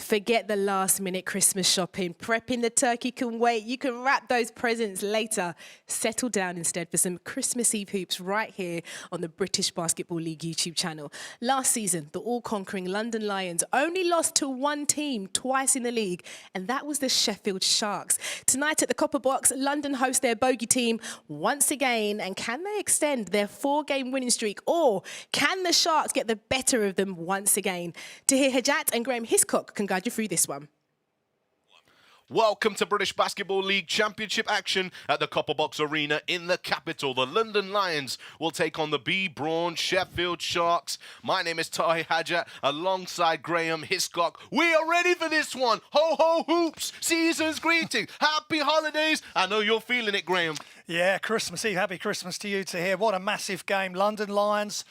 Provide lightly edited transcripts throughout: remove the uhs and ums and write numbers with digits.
Forget the last-minute Christmas shopping. Prepping the turkey can wait. You can wrap those presents later. Settle down instead for some Christmas Eve hoops right here on the British Basketball League YouTube channel. Last season, the all-conquering London Lions only lost to one team twice in the league, and that was the Sheffield Sharks. Tonight at the Copper Box, London host their bogey team once again, and can they extend their 4-game winning streak, or can the Sharks get the better of them once again? Tahir Hajat and Graham Hiscock can guide you through this one. Welcome to British Basketball League Championship action at the Copper Box Arena in the capital. The London Lions will take on the Braun Sheffield Sharks. My name is Tahir Hajat alongside Graham Hiscock. We are ready for this one. Ho, ho, hoops. Season's greetings. Happy holidays. I know you're feeling it, Graham. Yeah, Christmas Eve. Happy Christmas to you, Tahir. What a massive game. London Lions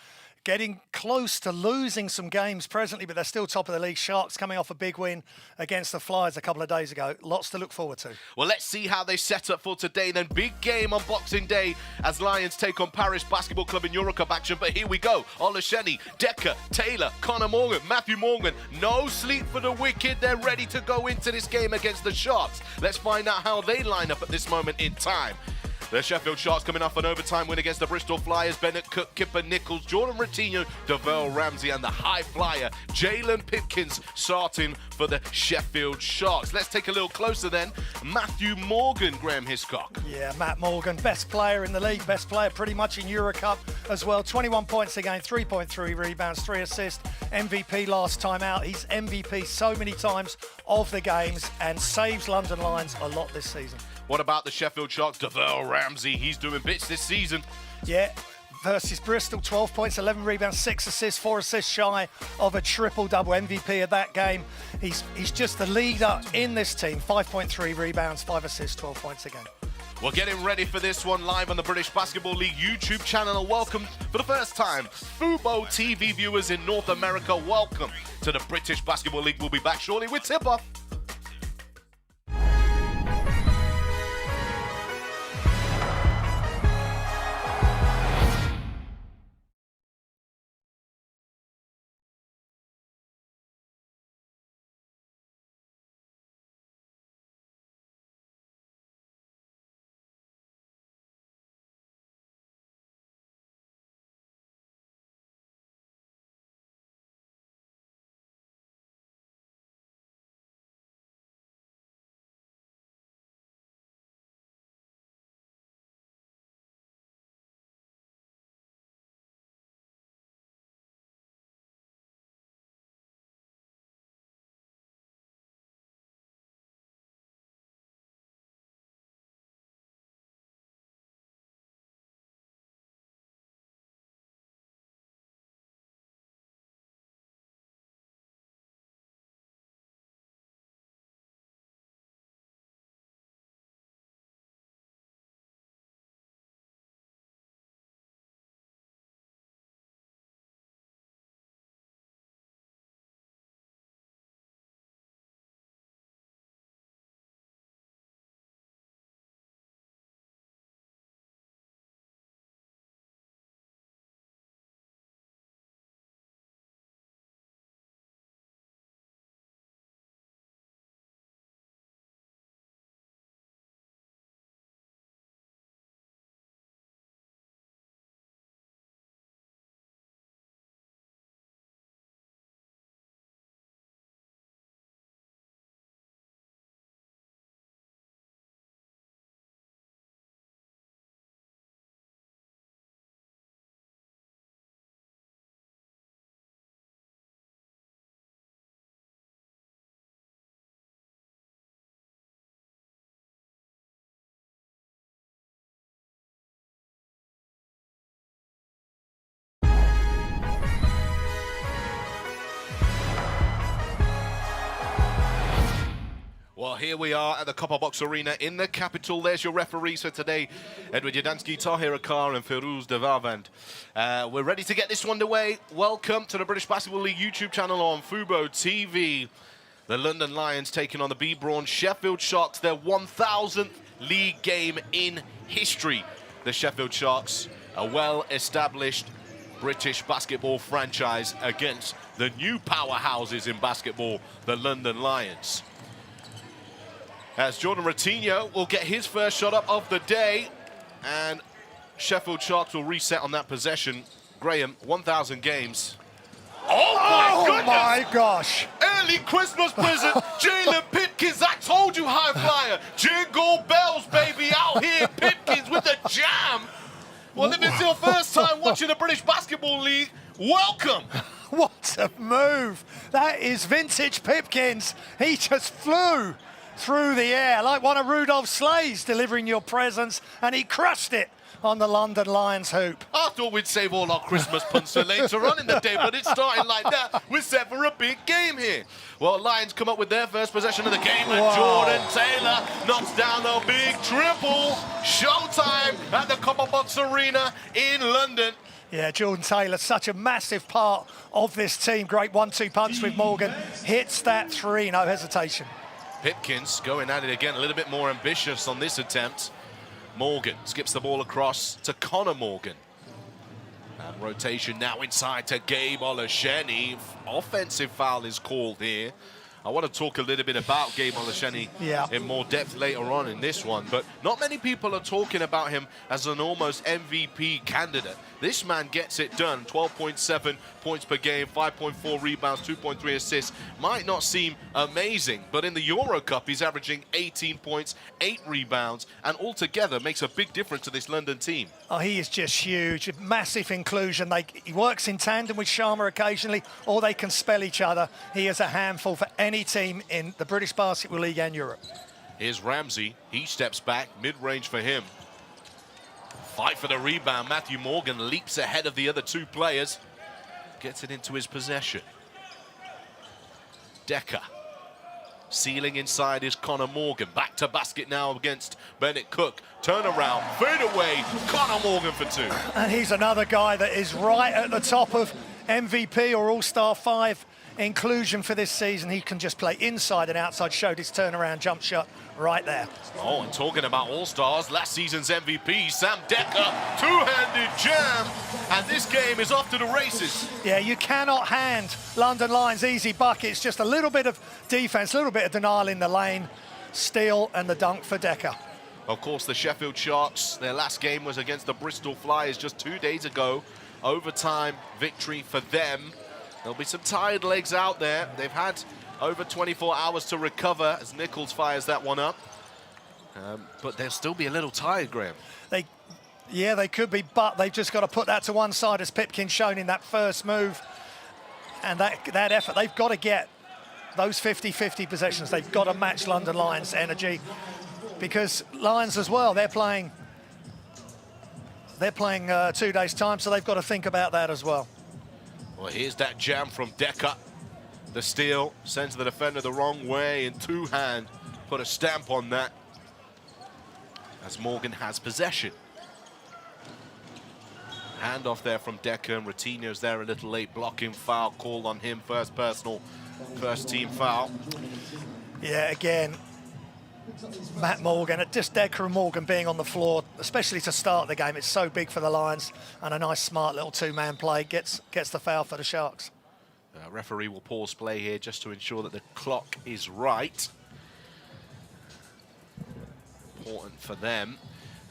getting close to losing some games presently, but they're still top of the league. Sharks coming off a big win against the Flyers a couple of days ago. Lots to look forward to. Well, let's see how they set up for today. Then big game on Boxing Day as Lions take on Paris Basketball Club in Eurocup action. But here we go. Olasheni, Decker, Taylor, Connor Morgan, Matthew Morgan. No sleep for the wicked. They're ready to go into this game against the Sharks. Let's find out how they line up at this moment in time. The Sheffield Sharks coming off an overtime win against the Bristol Flyers. Bennett Cook, Kipper Nichols, Jordan Ratinho, Devell Ramsey, and the high flyer, Jalen Pipkins, starting for the Sheffield Sharks. Let's take a little closer then. Matthew Morgan, Graham Hiscock. Yeah, Matt Morgan, best player in the league, best player pretty much in Eurocup as well. 21 points a game, 3.3 rebounds, 3 assists. MVP last time out. He's MVP so many times of the games and saves London Lions a lot this season. What about the Sheffield Sharks? Devell Ramsey, he's doing bits this season. Yeah, versus Bristol, 12 points, 11 rebounds, 6 assists, 4 assists shy of a triple-double. MVP of that game. He's just the leader in this team. 5.3 rebounds, 5 assists, 12 points a game. We're getting ready for this one live on the British Basketball League YouTube channel. Welcome for the first time, Fubo TV viewers in North America. Welcome to the British Basketball League. We'll be back shortly with tip-off. Well, here we are at the Copper Box Arena in the capital. There's your referees for today, Edward Yadansky, Tahir Akar, and Firuz Devavand. We're ready to get this one underway. Welcome to the British Basketball League YouTube channel on Fubo TV. The London Lions taking on the Braun Sheffield Sharks, their 1,000th league game in history. The Sheffield Sharks, a well-established British basketball franchise, against the new powerhouses in basketball, the London Lions. As Jordan Ratinho will get his first shot up of the day, and Sheffield Sharks will reset on that possession. Graham, 1,000 games. Oh Oh my gosh! Early Christmas present, Jalen Pipkins. I told you, high flyer. Jingle bells, baby, out here. Pipkins with the jam. Well, if it's your first time watching the British Basketball League, welcome. What a move! That is vintage Pipkins. He just flew through the air like one of Rudolph's sleighs delivering your presents, and he crushed it on the London Lions hoop. I thought we'd save all our Christmas puns for later on in the day, but it's starting like that. We're set for a big game here. Well, Lions come up with their first possession of the game, and Jordan Taylor knocks down a big triple. Showtime at the Copper Box Arena in London. Yeah, Jordan Taylor, such a massive part of this team. Great 1-2 punch with Morgan. Hits that three, no hesitation. Pipkins going at it again, a little bit more ambitious on this attempt. Morgan skips the ball across to Connor Morgan. And rotation now inside to Gabe Olasheni. Offensive foul is called here. I want to talk a little bit about Gabe Olasheni in more depth later on in this one, but not many people are talking about him as an almost MVP candidate. This man gets it done. 12.7 points per game, 5.4 rebounds, 2.3 assists. Might not seem amazing, but in the Euro Cup, he's averaging 18 points, 8 rebounds, and altogether makes a big difference to this London team. Oh, he is just huge. Massive inclusion. He works in tandem with Sharma occasionally, or they can spell each other. He is a handful for any team in the British Basketball League and Europe. Here's Ramsey. He steps back, mid-range for him. Fight for the rebound. Matthew Morgan leaps ahead of the other two players. Gets it into his possession. Decker. Sealing inside is Connor Morgan. Back to basket now against Bennett Cook. Turnaround, fade away. Connor Morgan for two. And he's another guy that is right at the top of MVP or All-Star 5 inclusion for this season. He can just play inside and outside. Showed his turnaround jump shot right there. Oh, and talking about All-Stars, last season's MVP, Sam Decker, two-handed jam, and this game is off to the races. Yeah, you cannot hand London Lions easy buckets. Just a little bit of defense, a little bit of denial in the lane, steal, and the dunk for Decker. Of course, the Sheffield Sharks, their last game was against the Bristol Flyers just 2 days ago. Overtime victory for them. There'll be some tired legs out there. They've had over 24 hours to recover as Nichols fires that one up. But they'll still be a little tired, Graham. They could be, but they've just got to put that to one side, as Pipkin's shown in that first move. And that effort, they've got to get those 50-50 possessions. They've got to match London Lions' energy, because Lions as well, they're playing 2 days' time, so they've got to think about that as well. Well, here's that jam from Decker. The steal sends the defender the wrong way in two-hand. Put a stamp on that as Morgan has possession. Handoff there from Decker, and Ratinho's there a little late. Blocking foul called on him. First personal, first team foul. Yeah, again, Matt Morgan, just Decker and Morgan being on the floor, especially to start the game, it's so big for the Lions, and a nice, smart little two-man play gets the foul for the Sharks. Referee will pause play here just to ensure that the clock is right. Important for them.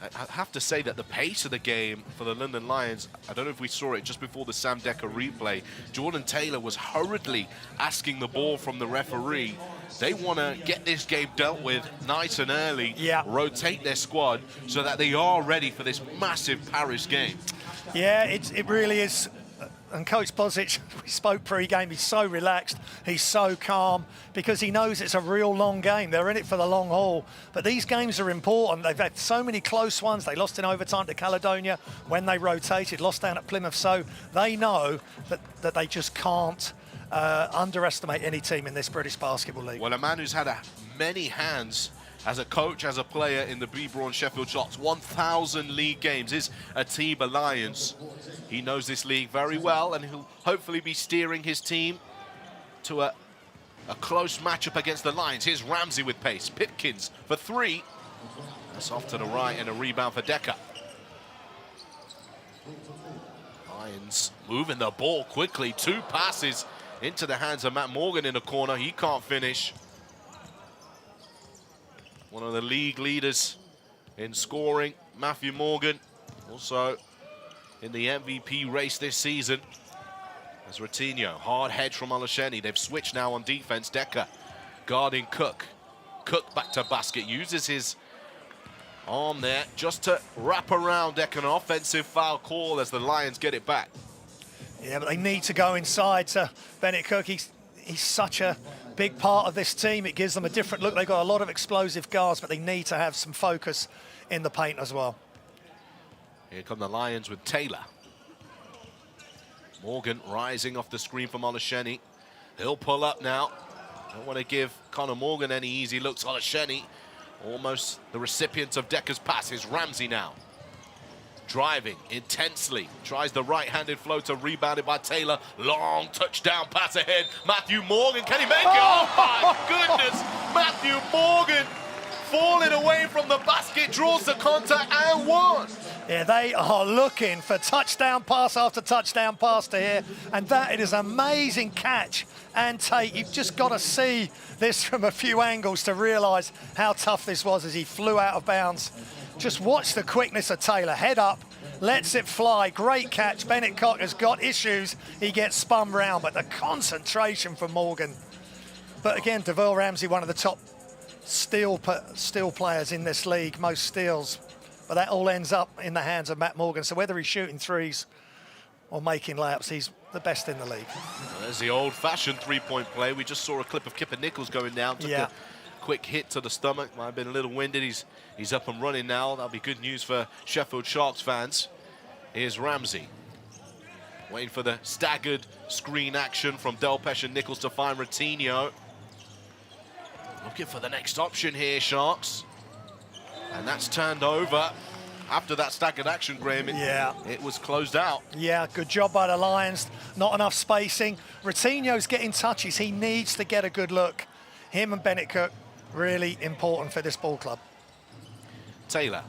I have to say that the pace of the game for the London Lions, I don't know if we saw it just before the Sam Decker replay, Jordan Taylor was hurriedly asking the ball from the referee. They want to get this game dealt with nice and early, rotate their squad so that they are ready for this massive Paris game. Yeah, it really is. And Coach Bozic, we spoke pre-game, he's so relaxed, he's so calm, because he knows it's a real long game. They're in it for the long haul. But these games are important. They've had so many close ones. They lost in overtime to Caledonia when they rotated, lost down at Plymouth. So they know that they just can't underestimate any team in this British Basketball League. Well, a man who's had many hands as a coach, as a player in the Braun Sheffield Sharks, 1,000 league games, is Atiba Lions. He knows this league very well, and he'll hopefully be steering his team to a close matchup against the Lions. Here's Ramsey with pace. Pipkins for three. That's off to the right, and a rebound for Decker. Lions moving the ball quickly. 2 passes into the hands of Matt Morgan in the corner. He can't finish. One of the league leaders in scoring, Matthew Morgan, also in the MVP race this season. As Ratinho, hard hedge from Olasheni. They've switched now on defense. Decker guarding Cook. Cook back to basket, uses his arm there just to wrap around Decker. An offensive foul call as the Lions get it back. Yeah, but they need to go inside to Bennett Cook. He's such a big part of this team. It gives them a different look. They've got a lot of explosive guards, but they need to have some focus in the paint as well. Here come the Lions with Taylor. Morgan rising off the screen from Olasheni. He'll pull up now. Don't want to give Connor Morgan any easy looks. Olasheni, almost the recipient of Decker's pass, is Ramsey now. Driving intensely, tries the right-handed floater, rebounded by Taylor. Long touchdown pass ahead. Matthew Morgan, can he make it? Oh my goodness! Matthew Morgan falling away from the basket, draws the contact and one. Yeah, they are looking for touchdown pass after touchdown pass to here, and that is an amazing catch and take. You've just got to see this from a few angles to realise how tough this was as he flew out of bounds. Just watch the quickness of Taylor. Head up, lets it fly. Great catch. Bennett Cook has got issues. He gets spun round, but the concentration from Morgan. But again, DeVille Ramsey, one of the top steal players in this league, most steals. But that all ends up in the hands of Matt Morgan. So whether he's shooting threes or making layups, he's the best in the league. Well, there's the old-fashioned three-point play. We just saw a clip of Kipper Nichols going down. Took a quick hit to the stomach. Might have been a little winded. He's up and running now. That'll be good news for Sheffield Sharks fans. Here's Ramsey. Waiting for the staggered screen action from Delpesh and Nichols to find Ratinho. Looking for the next option here, Sharks. And that's turned over after that staggered action, Graham. It was closed out. Yeah, good job by the Lions. Not enough spacing. Ratinho's getting touches. He needs to get a good look. Him and Bennett Cook, really important for this ball club. Taylor.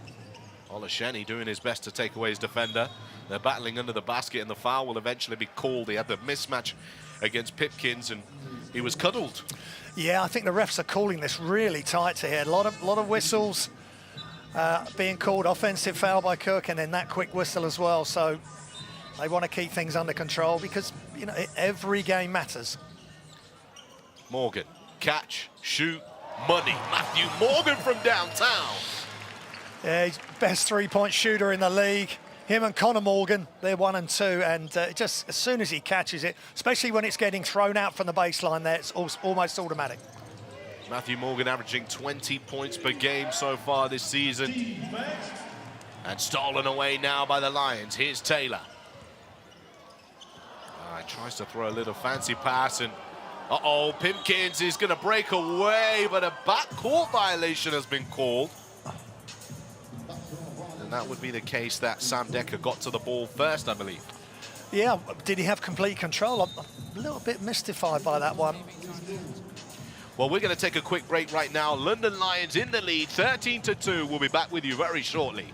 Olasheni doing his best to take away his defender. They're battling under the basket, and the foul will eventually be called. He had the mismatch against Pipkins, and he was cuddled. Yeah, I think the refs are calling this really tight to here. A lot of whistles being called. Offensive foul by Cook, and then that quick whistle as well. So they want to keep things under control because, you know, every game matters. Morgan, catch, shoot, money. Matthew Morgan from downtown. Yeah, he's best three-point shooter in the league. Him and Connor Morgan, they're 1 and 2, and just as soon as he catches it, especially when it's getting thrown out from the baseline there, it's almost automatic. Matthew Morgan averaging 20 points per game so far this season. And stolen away now by the Lions. Here's Taylor. Tries to throw a little fancy pass, and uh-oh, Pipkins is going to break away, but a backcourt violation has been called. And that would be the case that Sam Decker got to the ball first, I believe. Yeah, did he have complete control? I'm a little bit mystified by that one. Well, we're going to take a quick break right now. London Lions in the lead, 13-2. We'll be back with you very shortly.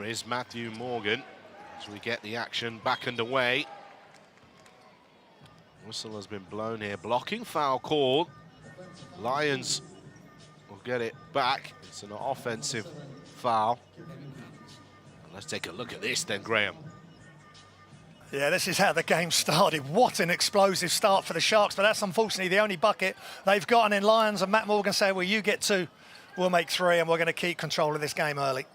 is Matthew Morgan as we get the action back underway. Whistle has been blown here. Blocking foul called. Lions will get it back. It's an offensive foul. Let's take a look at this then, Graham. Yeah, this is how the game started. What an explosive start for the Sharks, but that's unfortunately the only bucket they've gotten in Lions, and Matt Morgan said, well, you get 2, we'll make 3, and we're going to keep control of this game early.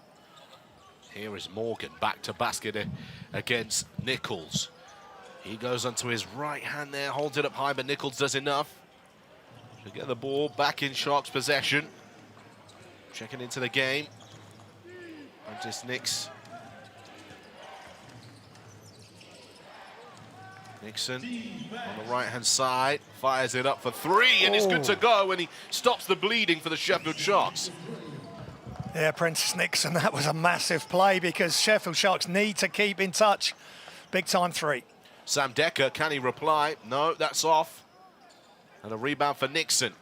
Here is Morgan back to basket against Nichols. He goes onto his right hand there, holds it up high, but Nichols does enough to get the ball back in Sharks' possession. Checking into the game. Prentice Nixon on the right-hand side, fires it up for 3, and it's good to go, and he stops the bleeding for the Sheffield Sharks. Yeah, Prentice Nixon, that was a massive play because Sheffield Sharks need to keep in touch. Big time 3. Sam Decker, can he reply? No, that's off. And a rebound for Nixon.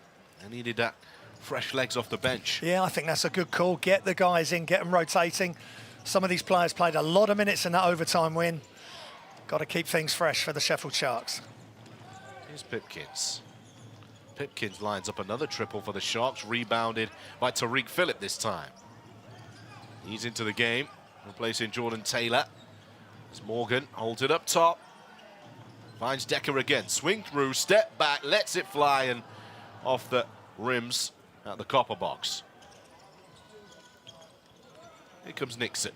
They needed that fresh legs off the bench. Yeah, I think that's a good call. Get the guys in, get them rotating. Some of these players played a lot of minutes in that overtime win. Got to keep things fresh for the Sheffield Sharks. Here's Pipkins. Pipkins lines up another triple for the Sharks, rebounded by Tariq Phillip this time. He's into the game, replacing Jordan Taylor. As Morgan holds it up top. Finds Decker again, swing through, step back, lets it fly, and off the rims at the copper box. Here comes Nixon.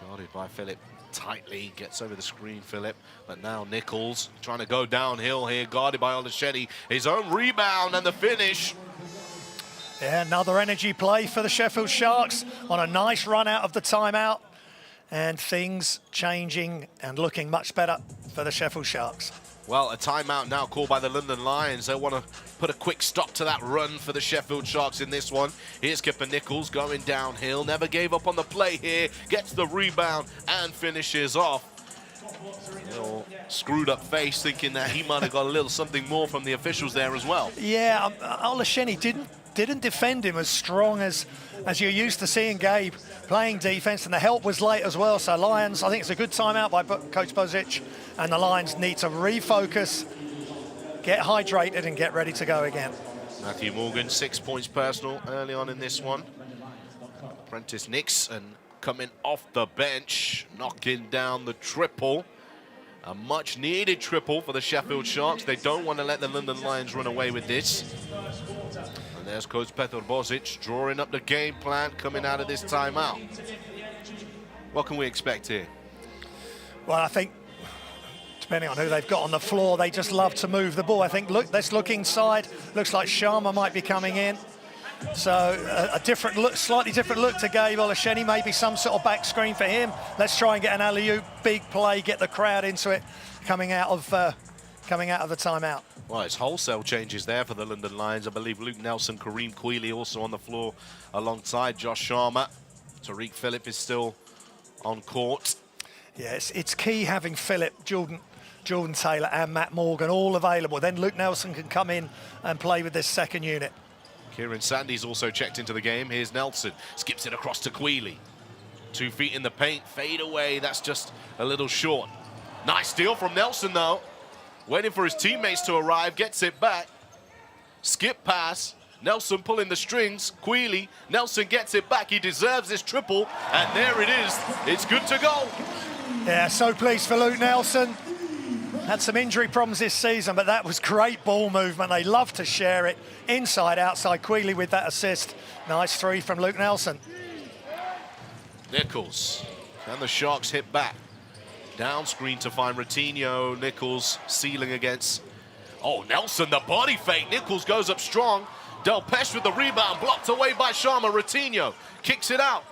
Guarded by Phillip tightly, gets over the screen, Phillip, but now Nichols trying to go downhill here, guarded by Olasheni. His own rebound and the finish. Yeah, another energy play for the Sheffield Sharks on a nice run out of the timeout, and things changing and looking much better for the Sheffield Sharks. Well, a timeout now called by the London Lions. They want to put a quick stop to that run for the Sheffield Sharks in this one. Here's Kipper Nichols going downhill. Never gave up on the play here. Gets the rebound and finishes off. A little screwed up face, thinking that he might have got a little something more from the officials there as well. Yeah, Olasheni didn't defend him as strong as you're used to seeing Gabe playing defense, and the help was late as well. So Lions, I think it's a good timeout by Coach Bozic, and the Lions need to refocus, get hydrated, and get ready to go again. Matthew Morgan, 6 points personal early on in this one. Prentice Nixon coming off the bench, knocking down the triple. A much needed triple for the Sheffield Sharks. They don't want to let the London Lions run away with this. And there's Coach Petar Bozic drawing up the game plan coming out of this timeout. What can we expect here? Well, I think, depending on who they've got on the floor, they just love to move the ball. I think, look, let's look inside. Looks like Sharma might be coming in. So a different look, slightly different look to Gabe Olasheni, maybe some sort of back screen for him. Let's try and get an alley-oop, big play, get the crowd into it coming out of the timeout. Well, it's wholesale changes there for the London Lions. I believe Luke Nelson, Kareem Queeley also on the floor alongside Josh Sharma. Tariq Phillip is still on court. Yeah, it's key having Phillip, Jordan Taylor and Matt Morgan all available. Then Luke Nelson can come in and play with this second unit. Kieran Sandy's also checked into the game. Here's Nelson, skips it across to Queeley. 2 feet in the paint, fade away, that's just a little short. Nice steal from Nelson though. Waiting for his teammates to arrive, gets it back. Skip pass, Nelson pulling the strings, Queeley, Nelson gets it back, he deserves this triple, and there it is, it's good to go. Yeah, so pleased for Luke Nelson. Had some injury problems this season, but that was great ball movement. They love to share it inside, outside. Queeley with that assist. Nice 3 from Luke Nelson. Nichols, and the Sharks hit back. Down screen to find Ratinho. Nichols sealing against, oh, Nelson, the body fake. Nichols goes up strong. Del Pesh with the rebound, blocked away by Sharma. Ratinho kicks it out.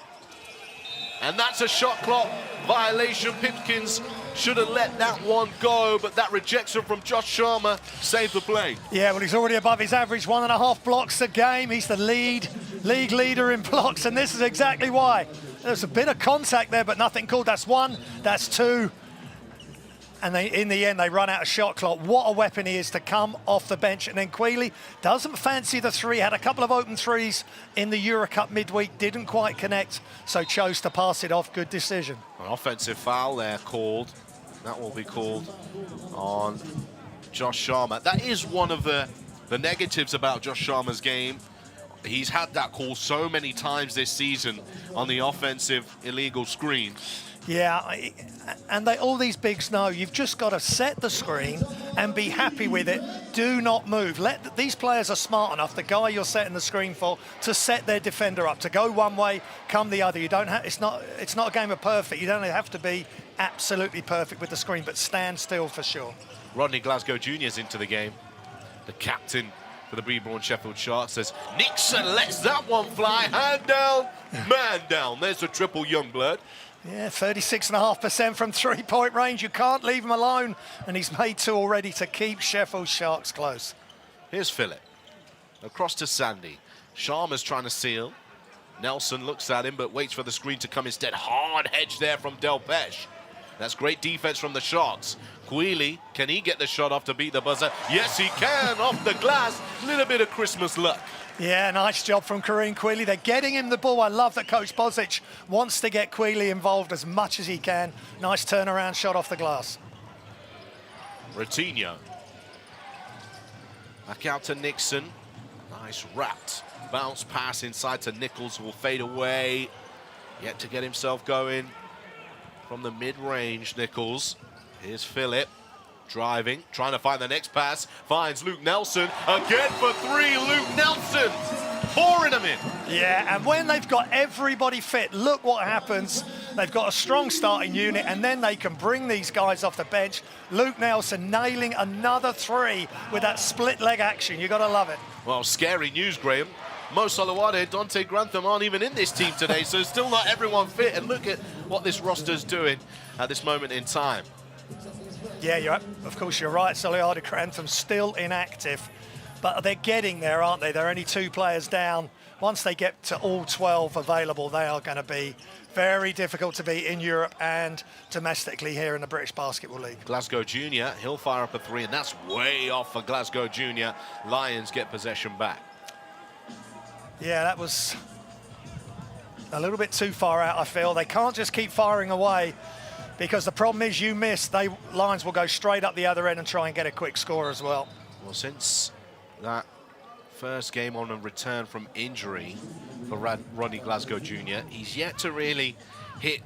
And that's a shot clock violation. Pipkins should have let that one go, but that rejection from Josh Sharma saved the play. Yeah, well, he's already above his average, 1.5 blocks a game. He's the league leader in blocks, and this is exactly why. There's a bit of contact there, but nothing called. That's 1, that's 2. And in the end, they run out of shot clock. What a weapon he is to come off the bench. And then Quealy doesn't fancy the three, had a couple of open threes in the Euro Cup midweek, didn't quite connect, so chose to pass it off. Good decision. An offensive foul there called. That will be called on Josh Sharma. That is one of the negatives about Josh Sharma's game. He's had that call so many times this season on the offensive illegal screen. Yeah, and all these bigs know you've just got to set the screen and be happy with it. Do not move. These players are smart enough, the guy you're setting the screen for, to set their defender up, to go one way, come the other. You don't have, it's not a game of perfect. You don't have to be absolutely perfect with the screen, but stand still for sure. Rodney Glasgow Jr.'s into the game. The captain for the Braun Sheffield Sharks says, Nixon lets that one fly. Hand down, man down. There's a triple Youngblood. Yeah, 36.5% from three-point range. You can't leave him alone. And he's made two already to keep Sheffield Sharks close. Here's Phillip. Across to Sandy. Sharma's trying to seal. Nelson looks at him, but waits for the screen to come instead. Hard hedge there from Delpeche. That's great defense from the Sharks. Quealy, can he get the shot off to beat the buzzer? Yes, he can, off the glass. Little bit of Christmas luck. Yeah, nice job from Kareem Quealy. They're getting him the ball. I love that Coach Bozic wants to get Quealy involved as much as he can. Nice turnaround shot off the glass. Ratinho. Back out to Nixon. Nice wrapped bounce pass inside to Nichols, will fade away. Yet to get himself going from the mid-range, Nichols. Here's Phillip. Driving, trying to find the next pass, finds Luke Nelson, again for three, Luke Nelson, pouring them in. Yeah, and when they've got everybody fit, look what happens. They've got a strong starting unit, and then they can bring these guys off the bench. Luke Nelson nailing another three with that split leg action. You've got to love it. Well, scary news, Graham. Mo Solowade, Dante Grantham aren't even in this team today, so still not everyone fit, and look at what this roster's doing at this moment in time. Yeah, of course you're right. Solidarity Grantham still inactive, but they're getting there, aren't they? They're only two players down. Once they get to all 12 available, they are going to be very difficult to beat in Europe and domestically here in the British Basketball League. Glasgow Jr., he'll fire up a three, and that's way off for Glasgow Jr. Lions get possession back. Yeah, that was a little bit too far out, I feel. They can't just keep firing away, because the problem is you miss, Lions will go straight up the other end and try and get a quick score as well. Well, since that first game on a return from injury for Rodney Glasgow Jr., he's yet to really hit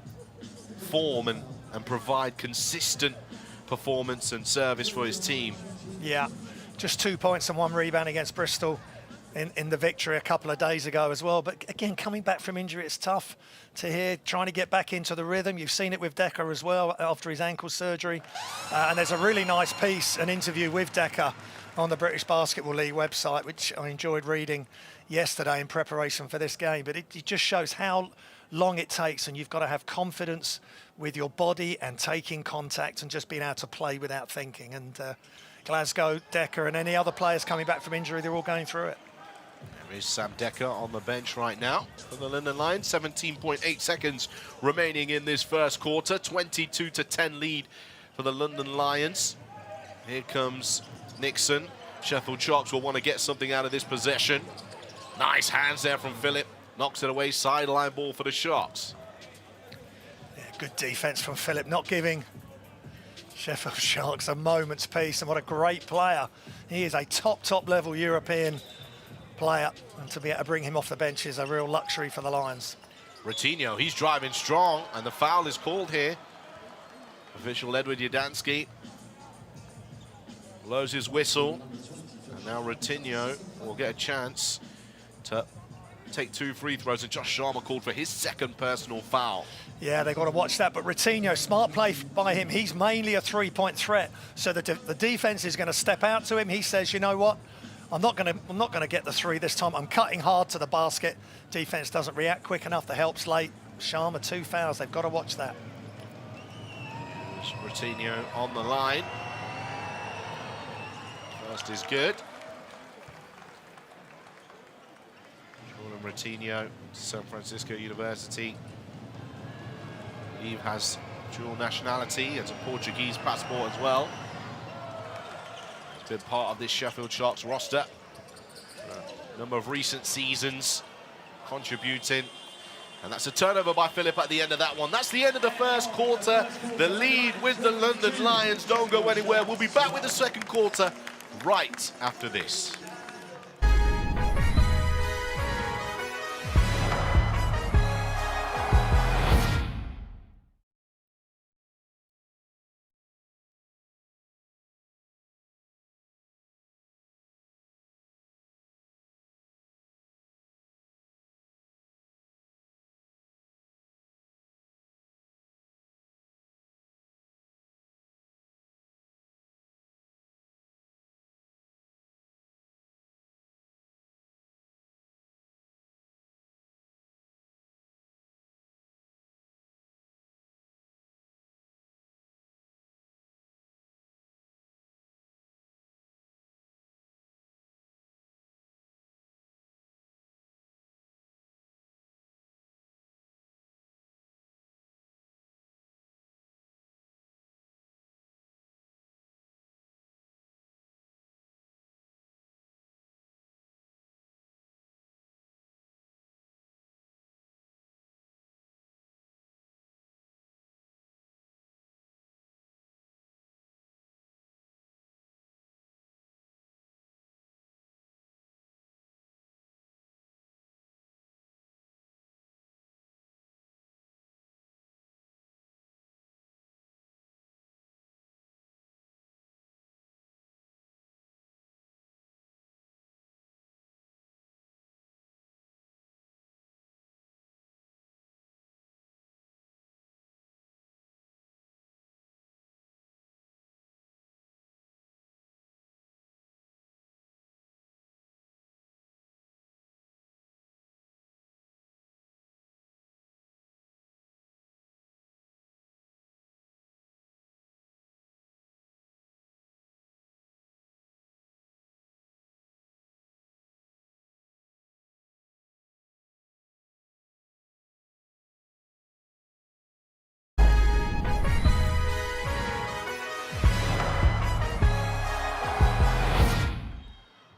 form and provide consistent performance and service for his team. Yeah, just 2 points and 1 rebound against Bristol in the victory a couple of days ago as well. But again, coming back from injury, it's tough to hear, trying to get back into the rhythm. You've seen it with Decker as well after his ankle surgery. And there's a really nice piece, an interview with Decker on the British Basketball League website, which I enjoyed reading yesterday in preparation for this game. But it just shows how long it takes, and you've got to have confidence with your body and taking contact and just being able to play without thinking. And Glasgow, Decker, and any other players coming back from injury, they're all going through it. There is Sam Decker on the bench right now for the London Lions. 17.8 seconds remaining in this first quarter. 22-10 lead for the London Lions. Here comes Nixon. Sheffield Sharks will want to get something out of this possession. Nice hands there from Phillip. Knocks it away, sideline ball for the Sharks. Yeah, good defense from Phillip, not giving Sheffield Sharks a moment's peace. And what a great player. He is a top level European player, and to be able to bring him off the bench is a real luxury for the Lions. Ratinho, he's driving strong, and the foul is called here. Official Edward Yadansky blows his whistle, and now Ratinho will get a chance to take 2 free throws, and Josh Sharma called for his second personal foul. Yeah, they've got to watch that, but Ratinho, smart play by him. He's mainly a three-point threat, so the defense is going to step out to him. He says, you know what, I'm not going to get the three this time. I'm cutting hard to the basket. Defense doesn't react quick enough. The help's late. Sharma, 2 fouls. They've got to watch that. Ratinho on the line. First is good. Jordan Ratinho, San Francisco University. He has Dual nationality, has a Portuguese passport as well. He's been part of this Sheffield Sharks roster. Number of recent seasons contributing. And that's a turnover by Philip at the end of that one. That's the end of the first quarter. The lead with the London Lions. Don't go anywhere. We'll be back with the second quarter right after this.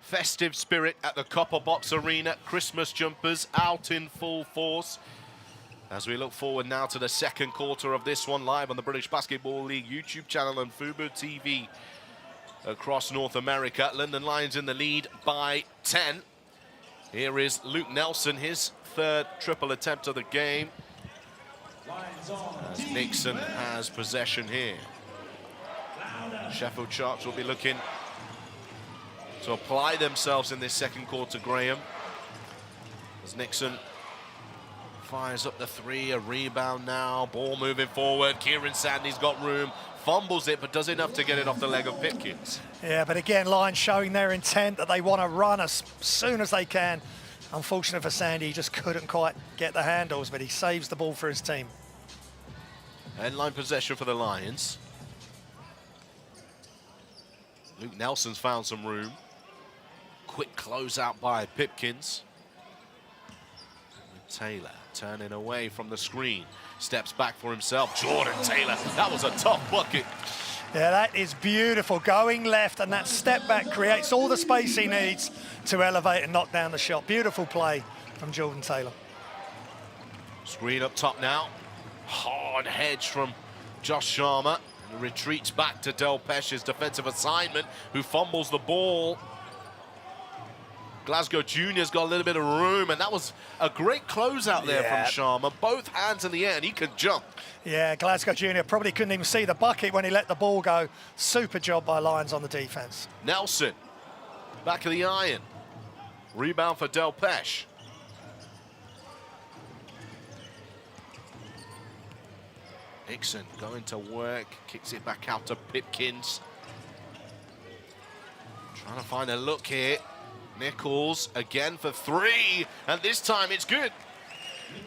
Festive spirit at the Copper Box Arena. Christmas jumpers out in full force. As we look forward now to the second quarter of this one, live on the British Basketball League YouTube channel and Fubo TV across North America. London Lions in the lead by 10. Here is Luke Nelson, his third triple attempt of the game. As Nixon has possession here. Sheffield Sharks will be looking to apply themselves in this second quarter, Graham. As Nixon fires up the three, a rebound now, ball moving forward. Kieran Sandy's got room, fumbles it, but does enough to get it off the leg of Pipkins. Yeah, but again, Lions showing their intent that they want to run as soon as they can. Unfortunate for Sandy, he just couldn't quite get the handles, but he saves the ball for his team. End-line possession for the Lions. Luke Nelson's found some room. Quick closeout by Pipkins. Taylor turning away from the screen. Steps back for himself. Jordan Taylor, that was a tough bucket. Yeah, that is beautiful. Going left, and that step back creates all the space he needs to elevate and knock down the shot. Beautiful play from Jordan Taylor. Screen up top now. Hard hedge from Josh Sharma. He retreats back to Del Pesh's defensive assignment, who fumbles the ball. Glasgow Junior's got a little bit of room, and that was a great closeout there from Sharma. Both hands in the air, and he could jump. Yeah, Glasgow Junior probably couldn't even see the bucket when he let the ball go. Super job by Lions on the defense. Nelson, back of the iron. Rebound for Del Pesh. Nixon going to work, kicks it back out to Pipkins. Trying to find a look here. Nichols again for three, and this time it's good.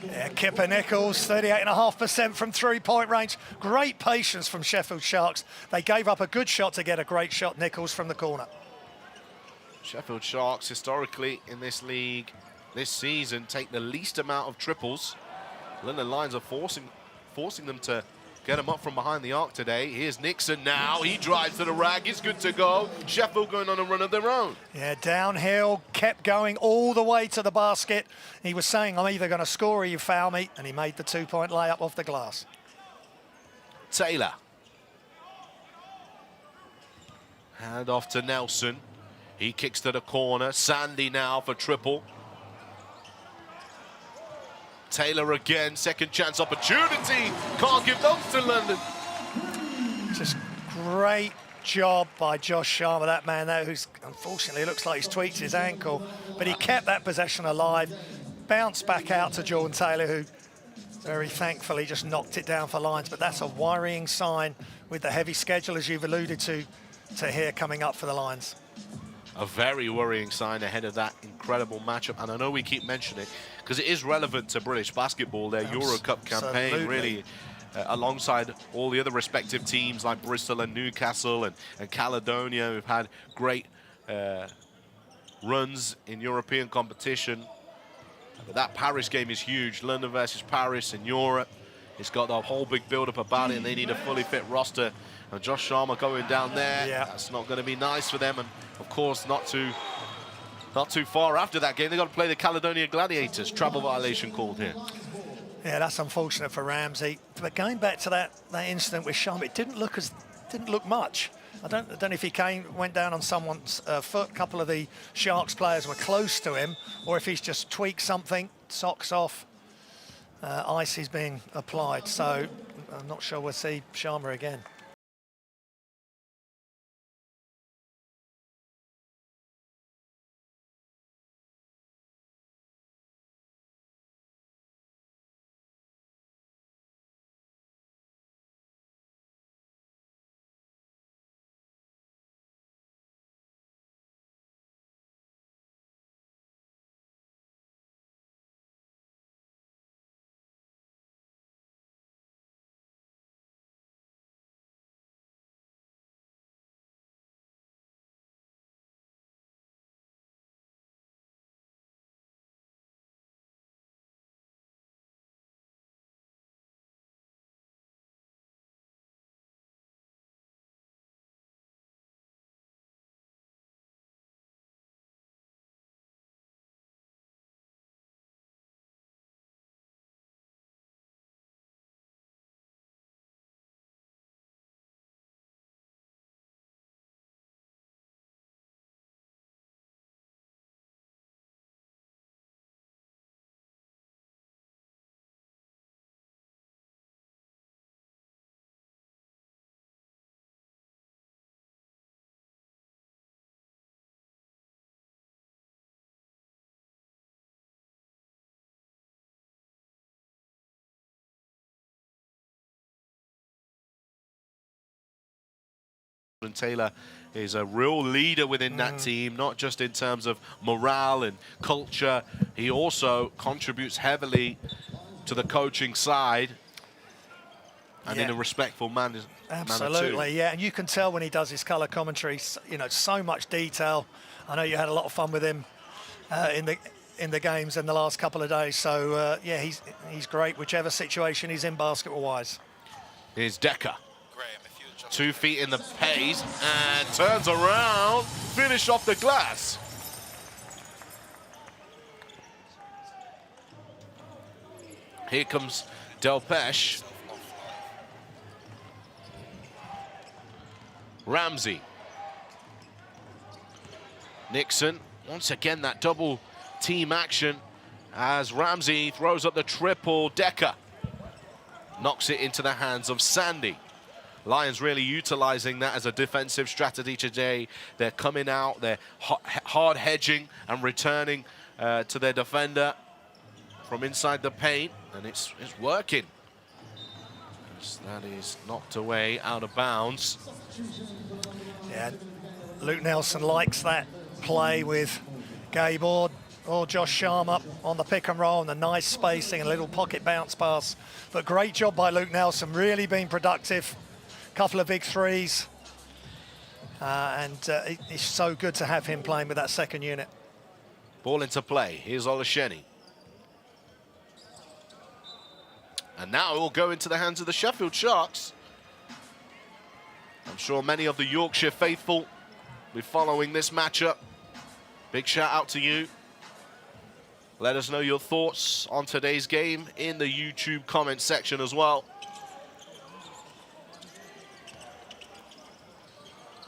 Yeah, Kipper Nichols, 38.5% from three-point range. Great patience from Sheffield Sharks. They gave up a good shot to get a great shot, Nichols, from the corner. Sheffield Sharks, historically in this league, this season, take the least amount of triples. London Lions are forcing them to get him up from behind the arc today. Here's Nixon now. He drives to the rag. He's good to go. Sheffield going on a run of their own. Yeah, downhill, kept going all the way to the basket. He was saying, I'm either going to score or you foul me, and he made the 2-point layup off the glass. Taylor. Hand off to Nelson. He kicks to the corner. Sandy now for triple. Taylor again, second chance opportunity. Can't give those to London. Just great job by Josh Sharma, that man there, who's unfortunately looks like he's tweaked his ankle, but he kept that possession alive. Bounced back out to Jordan Taylor, who very thankfully just knocked it down for Lions, but that's a worrying sign with the heavy schedule, as you've alluded to here coming up for the Lions. A very worrying sign ahead of that incredible matchup. And I know we keep mentioning it because it is relevant to British basketball, their Euro Cup campaign, really, alongside all the other respective teams like Bristol and Newcastle and Caledonia, who've had great runs in European competition. But that Paris game is huge. London versus Paris in Europe. It's got the whole big build-up about it, and they need a fully fit roster. And Josh Sharma going down there, that's not going to be nice for them. And of course, not too far after that game, they've got to play the Caledonia Gladiators. Travel violation called here. Yeah, that's unfortunate for Ramsey. But going back to that incident with Sharma, it didn't look much. I don't know if he went down on someone's foot. A couple of the Sharks players were close to him, or if he's just tweaked something, socks off. Ice is being applied, so I'm not sure we'll see Sharma again. Taylor is a real leader within that team, not just in terms of morale and culture. He also contributes heavily to the coaching side, and in a respectful manner. Absolutely, yeah, and you can tell when he does his colour commentary, you know, so much detail. I know you had a lot of fun with him in the games in the last couple of days. So yeah, he's great, whichever situation he's in basketball-wise. Here's Decker. 2 feet in the pace and turns around, finish off the glass. Here comes Delpeche. Ramsey. Nixon, once again that double team action as Ramsey throws up the triple. Decker knocks it into the hands of Sandy. Lions really utilizing that as a defensive strategy today. They're coming out, they're hard hedging and returning to their defender from inside the paint, and it's working. That is knocked away, out of bounds. Yeah, Luke Nelson likes that play with Gabe or Josh Sharma on the pick and roll, and the nice spacing and a little pocket bounce pass. But great job by Luke Nelson, really being productive. Couple of big threes, and it's so good to have him playing with that second unit. Ball into play. Here's Olasheni. And now it will go into the hands of the Sheffield Sharks. I'm sure many of the Yorkshire faithful will be following this matchup. Big shout out to you. Let us know your thoughts on today's game in the YouTube comment section as well.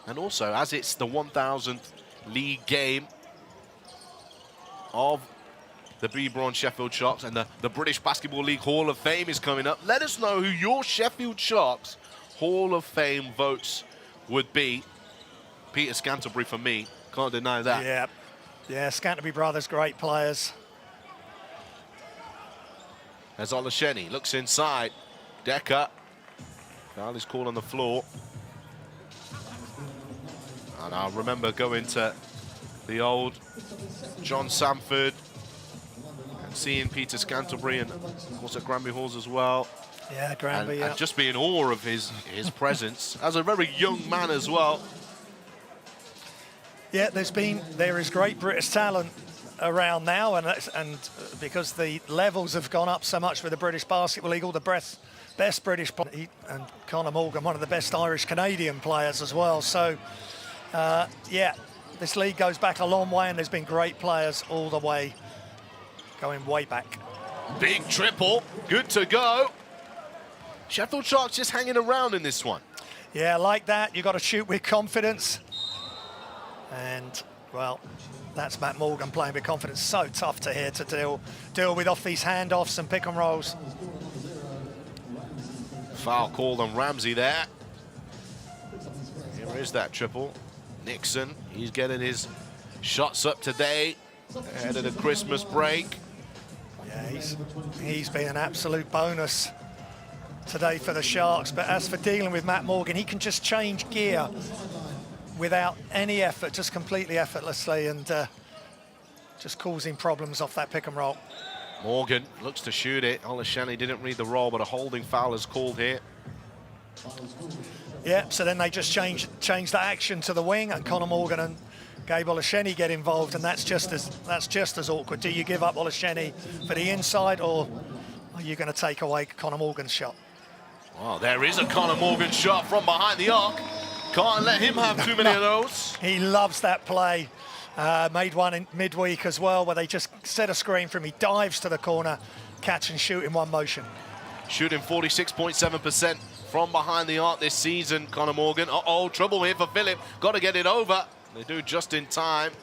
And also, as it's the 1000th league game of the Braun Sheffield Sharks, and the British Basketball League Hall of Fame is coming up, let us know who your Sheffield Sharks Hall of Fame votes would be. Peter Scantlebury for me, can't deny that. Yeah, Scantlebury brothers, great players. As Olasheni looks inside, Decker, foul is called on the floor. And I remember going to the old John Samford and seeing Peter Scantlebury, and also Granby Halls as well. Yeah, Granby, and just be in awe of his presence as a very young man as well. Yeah, there is great British talent around now, and because the levels have gone up so much with the British Basketball League, all the best British players, and Conor Morgan, one of the best Irish Canadian players as well. So, yeah, this league goes back a long way, and there's been great players all the way, going way back. Big triple, good to go. Sheffield Sharks just hanging around in this one. Yeah, like that, you've got to shoot with confidence. And, well, that's Matt Morgan playing with confidence. So tough to hear to deal with off these handoffs and pick and rolls. Foul called on Ramsey there. Here is that triple. Nixon, he's getting his shots up today ahead of the Christmas break. Yeah, he's been an absolute bonus today for the Sharks. But as for dealing with Matt Morgan, he can just change gear without any effort, just completely effortlessly, and just causing problems off that pick and roll. Morgan looks to shoot it. Olasheni didn't read the roll, but a holding foul is called here. Yeah, so then they just change that action to the wing, and Conor Morgan and Gabe Olasheni get involved, and that's just as awkward. Do you give up Olasheni for the inside, or are you going to take away Conor Morgan's shot? Oh, there is a Conor Morgan shot from behind the arc. Can't let him have too many of those. He loves that play. Made one in midweek as well, where they just set a screen for him. He dives to the corner, catch and shoot in one motion. Shooting 46.7% from behind the arc this season, Conor Morgan. Uh-oh, trouble here for Phillip. Got to get it over. They do just in time.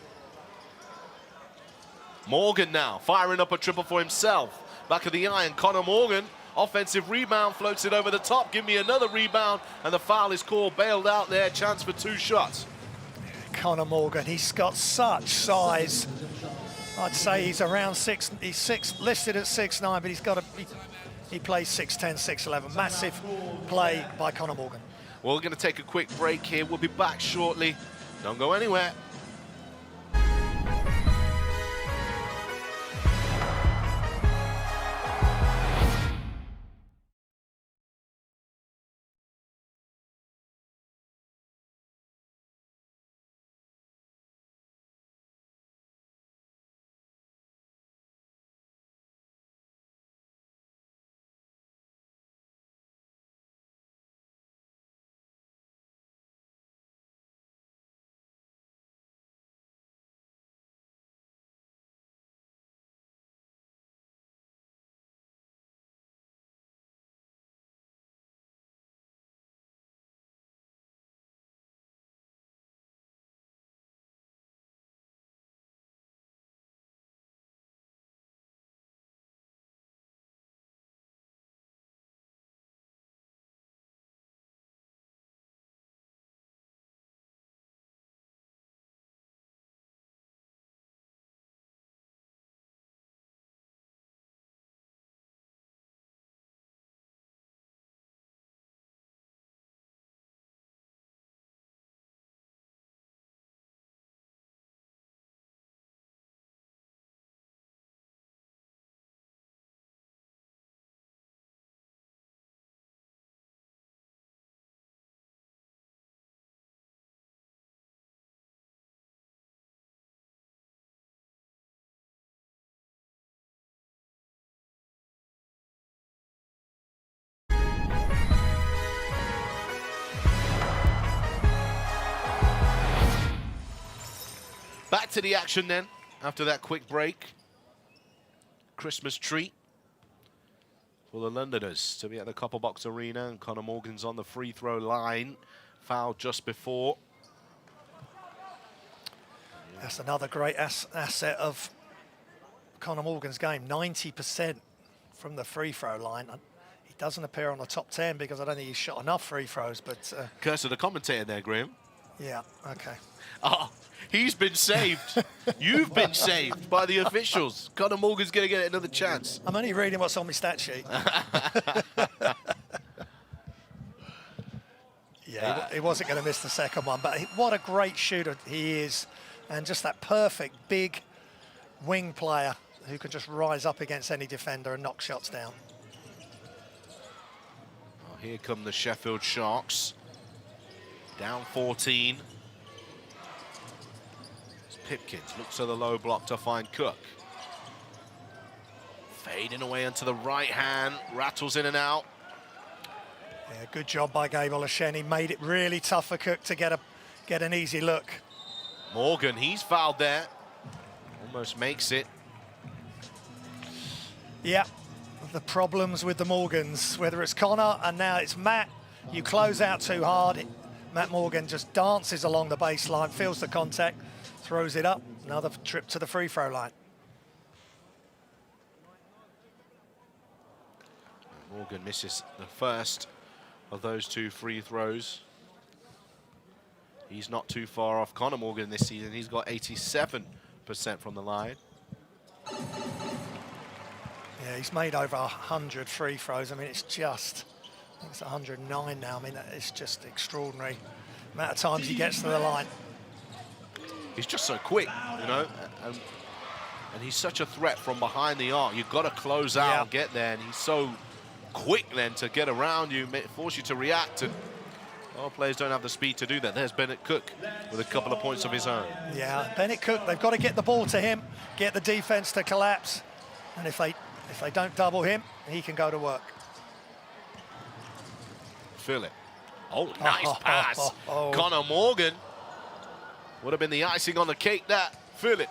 Morgan now firing up a triple for himself. Back of the iron, Conor Morgan. Offensive rebound, floats it over the top. Give me another rebound, and the foul is called. Bailed out there, chance for 2 shots. Conor Morgan, he's got such size. I'd say he's around 6. He's listed at 6'9", but he plays 6'10", 6'11". Massive play by Conor Morgan. Well, we're going to take a quick break here. We'll be back shortly. Don't go anywhere. Back to the action then, after that quick break. Christmas treat for the Londoners to be at the Copperbox Arena, and Conor Morgan's on the free throw line. Foul just before. That's another great asset of Conor Morgan's game, 90% from the free throw line. He doesn't appear on the top 10 because I don't think he's shot enough free throws, but... Curse of the commentator there, Graham. Yeah, okay. Oh, he's been saved. You've been saved by the officials. Conor Morgan's going to get another chance. I'm only reading what's on my stat sheet. Yeah, he wasn't going to miss the second one, but what a great shooter he is. And just that perfect big wing player who can just rise up against any defender and knock shots down. Oh, here come the Sheffield Sharks. Down 14. Pipkins looks to the low block to find Cook. Fading away into the right hand, rattles in and out. Yeah, good job by Gabe Olasheni. Made it really tough for Cook to get an easy look. Morgan, he's fouled there. Almost makes it. Yeah, the problems with the Morgans, whether it's Conor and now it's Matt, you close out too hard. Matt Morgan just dances along the baseline, feels the contact, throws it up. Another trip to the free throw line. Morgan misses the first of those two free throws. He's not too far off Conor Morgan this season. He's got 87% from the line. Yeah, he's made over 100 free throws. I mean, it's just, I think it's 109 now. I mean, it's just extraordinary amount of times he gets to the line. He's just so quick, you know, and he's such a threat from behind the arc. You've got to close out and get there, and he's so quick then to get around you, force you to react, and our players don't have the speed to do that. There's Bennett Cook with a couple of points of his own. Yeah, Bennett Cook, they've got to get the ball to him, get the defense to collapse, and if they don't double him, he can go to work. Feel it. Oh, nice pass. Conor Morgan would have been the icing on the cake, that. Feel it.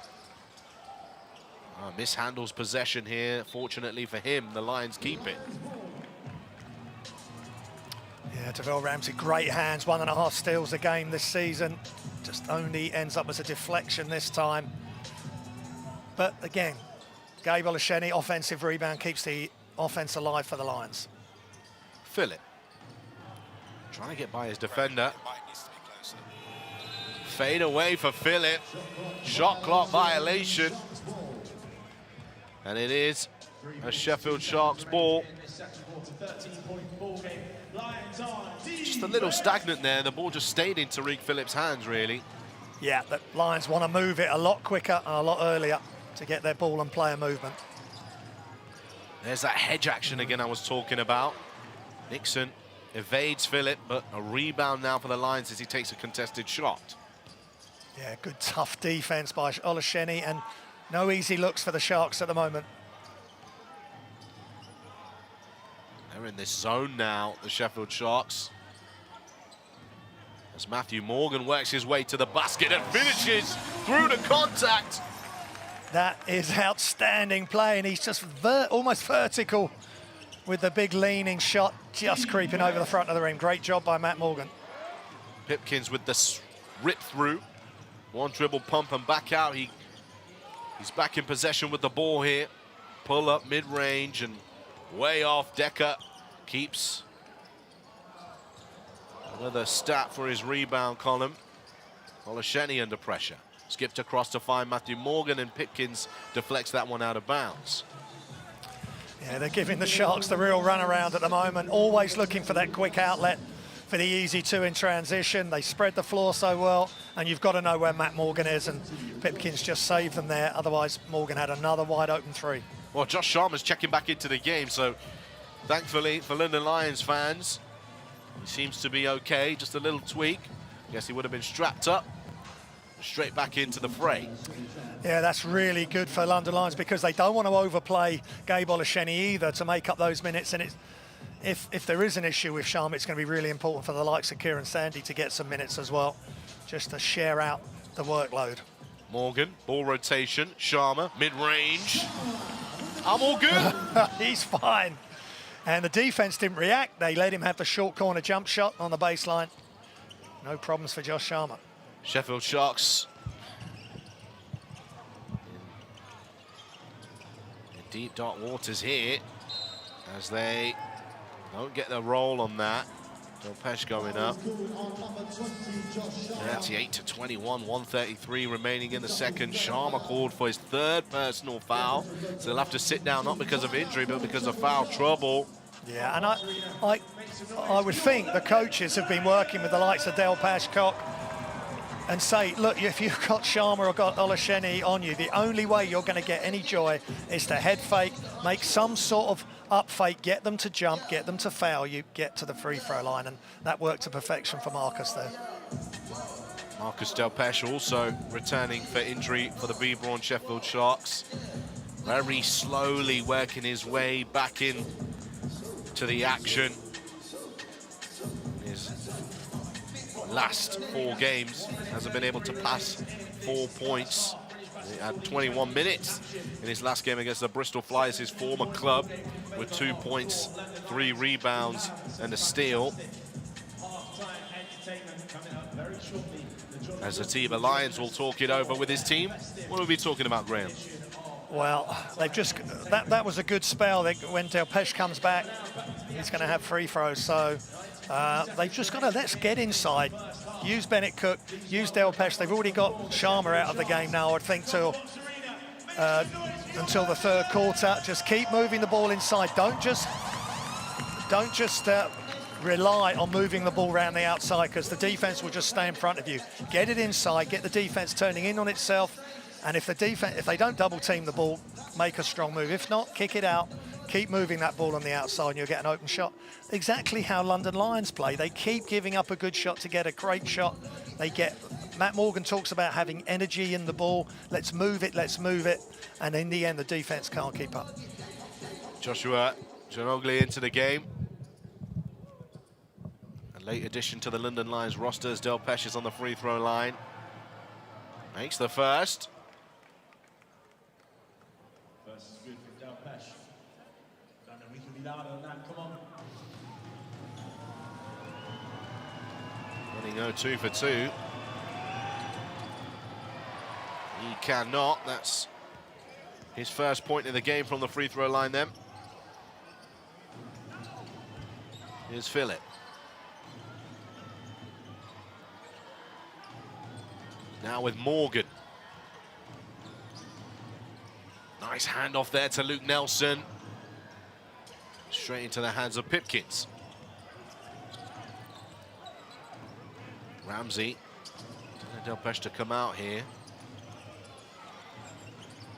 Mishandles possession here. Fortunately for him, the Lions keep it. Yeah, Deville Ramsey, great hands, 1.5 steals a game this season. Just only ends up as a deflection this time. But again, Gabe Olasheni, offensive rebound, keeps the offense alive for the Lions. Phillip. Trying to get by his defender. Fade away for Phillip. Shot clock violation. And it is a Sheffield Sharks ball. Just a little stagnant there. The ball just stayed in Tariq Phillips' hands, really. Yeah, the Lions want to move it a lot quicker and a lot earlier to get their ball and player movement. There's that hedge action again I was talking about. Nixon evades Phillip, but a rebound now for the Lions as he takes a contested shot. Yeah, good tough defense by Olasheni, and no easy looks for the Sharks at the moment. They're in this zone now, the Sheffield Sharks. As Matthew Morgan works his way to the basket and finishes through the contact. That is outstanding play, and he's just almost vertical with the big leaning shot, just creeping over the front of the rim. Great job by Matt Morgan. Pipkins with the rip through. One dribble pump and back out. He's back in possession with the ball here. Pull up mid-range and way off. Decker keeps another stat for his rebound column. Olasheni under pressure. Skipped across to find Matthew Morgan, and Pipkins deflects that one out of bounds. Yeah, they're giving the Sharks the real runaround at the moment. Always looking for that quick outlet for the easy two in transition. They spread the floor so well, and you've got to know where Matt Morgan is, and Pipkins just saved them there. Otherwise, Morgan had another wide open three. Well, Josh Sharma's checking back into the game, so thankfully for London Lions fans, he seems to be okay. Just a little tweak. Guess he would have been strapped up. Straight back into the fray. Yeah, that's really good for London Lions because they don't want to overplay Gabe Olasheni either to make up those minutes. And if there is an issue with Sharma, it's going to be really important for the likes of Kieran Sandy to get some minutes as well, just to share out the workload. Morgan, ball rotation, Sharma, mid-range. I'm all good. He's fine. And the defense didn't react. They let him have the short corner jump shot on the baseline. No problems for Josh Sharma. Sheffield Sharks in deep dark waters here as they don't get the roll on that. Delpesh going up. 38 to 21, 133 remaining in the second. Sharma called for his third personal foul. So they'll have to sit down, not because of injury, but because of foul trouble. Yeah, and I would think the coaches have been working with the likes of Delpesh, Koch, and say, look, if you've got Sharma or got Olasheni on you, the only way you're going to get any joy is to head fake, make some sort of up fake, get them to jump, get them to foul you, get to the free throw line, and that worked to perfection for Marcus there. Marcus Delpesh also returning for injury for the Braun Sheffield Sharks. Very slowly working his way back in to the action. His last 4 games hasn't been able to pass 4 points. He had 21 minutes in his last game against the Bristol Flyers, his former club, with 2 points, 3 rebounds and a steal. As Atiba Lions will talk it over with his team. What are we talking about, Graham? Well, they've just, that was a good spell. When Delpesh comes back, he's going to have free throws. So they've just got to, let's get inside. Use Bennett Cook, use Delpesh. They've already got Sharma out of the game now, I think, until the third quarter. Just keep moving the ball inside. Don't just rely on moving the ball around the outside, because the defense will just stay in front of you. Get it inside, get the defense turning in on itself. And if they don't double team the ball, make a strong move. If not, kick it out. Keep moving that ball on the outside and you'll get an open shot. Exactly how London Lions play. They keep giving up a good shot to get a great shot. Matt Morgan talks about having energy in the ball. Let's move it. And in the end, the defense can't keep up. Joshua Janogly into the game. A late addition to the London Lions roster as Delpesh is on the free throw line. Makes the first. First is good for Delpesh. We can be louder than that, come on. Running 0-2 for 2. He cannot. That's his first point in the game from the free throw line then. Here's Phillip. Now with Morgan. Nice handoff there to Luke Nelson. Straight into the hands of Pipkins. Ramsey. Delpesh to come out here.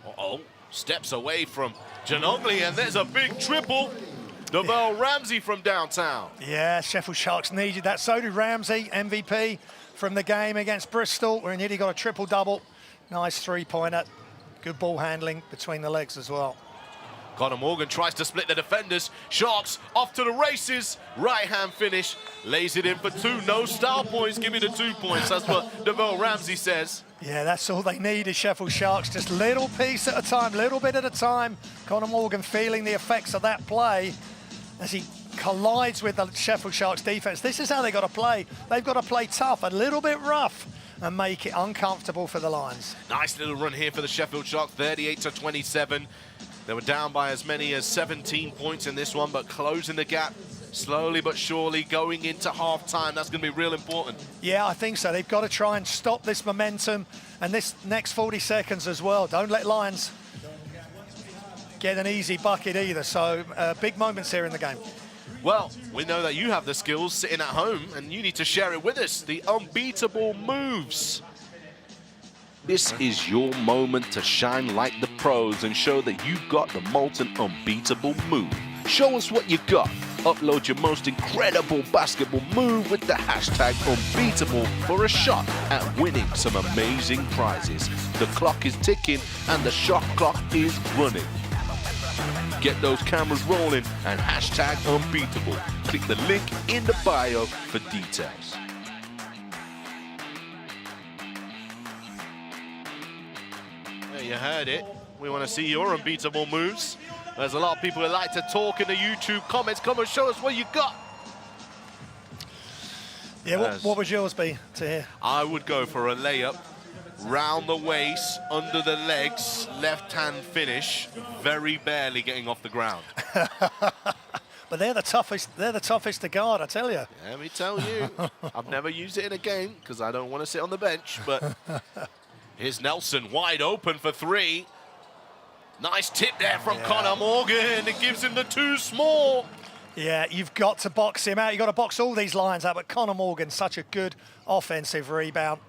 Uh-oh. Steps away from Janogly, and there's a big triple. Devell Ramsey from downtown. Yeah, Sheffield Sharks needed that. So did Ramsey, MVP from the game against Bristol, where he nearly got a triple-double. Nice three-pointer. Good ball handling between the legs as well. Conor Morgan tries to split the defenders. Sharks off to the races. Right-hand finish. Lays it in for 2. No style points. Give me the 2 points. That's what Devell Ramsey says. Yeah, that's all they need is Sheffield Sharks. Just little piece at a time, little bit at a time. Conor Morgan feeling the effects of that play as he collides with the Sheffield Sharks defense. This is how they got to play. They've got to play tough, a little bit rough, and make it uncomfortable for the Lions. Nice little run here for the Sheffield Sharks, 38 to 27. They were down by as many as 17 points in this one, but closing the gap slowly but surely going into half-time. That's going to be real important. Yeah, I think so. They've got to try and stop this momentum and this next 40 seconds as well. Don't let Lions get an easy bucket either. So big moments here in the game. Well, we know that you have the skills sitting at home, and you need to share it with us. The unbeatable moves. This is your moment to shine like the pros and show that you've got the molten unbeatable move. Show us what you got. Upload your most incredible basketball move with the hashtag unbeatable for a shot at winning some amazing prizes. The clock is ticking and the shot clock is running. Get those cameras rolling and hashtag unbeatable. Click the link in the bio for details. you heard it. We want to see your unbeatable moves. There's a lot of people that like to talk in the YouTube comments. Come and show us what you got. Yeah, what would yours be to hear? I would go for a layup, round the waist, under the legs, left-hand finish, very barely getting off the ground. But they're the toughest. They're the toughest to guard, I tell you. Let me tell you, I've never used it in a game because I don't want to sit on the bench. But here's Nelson wide open for three. Nice tip there from Connor Morgan. It gives him the too small. Yeah, you've got to box him out. You've got to box all these Lions out. But Connor Morgan, such a good offensive rebound.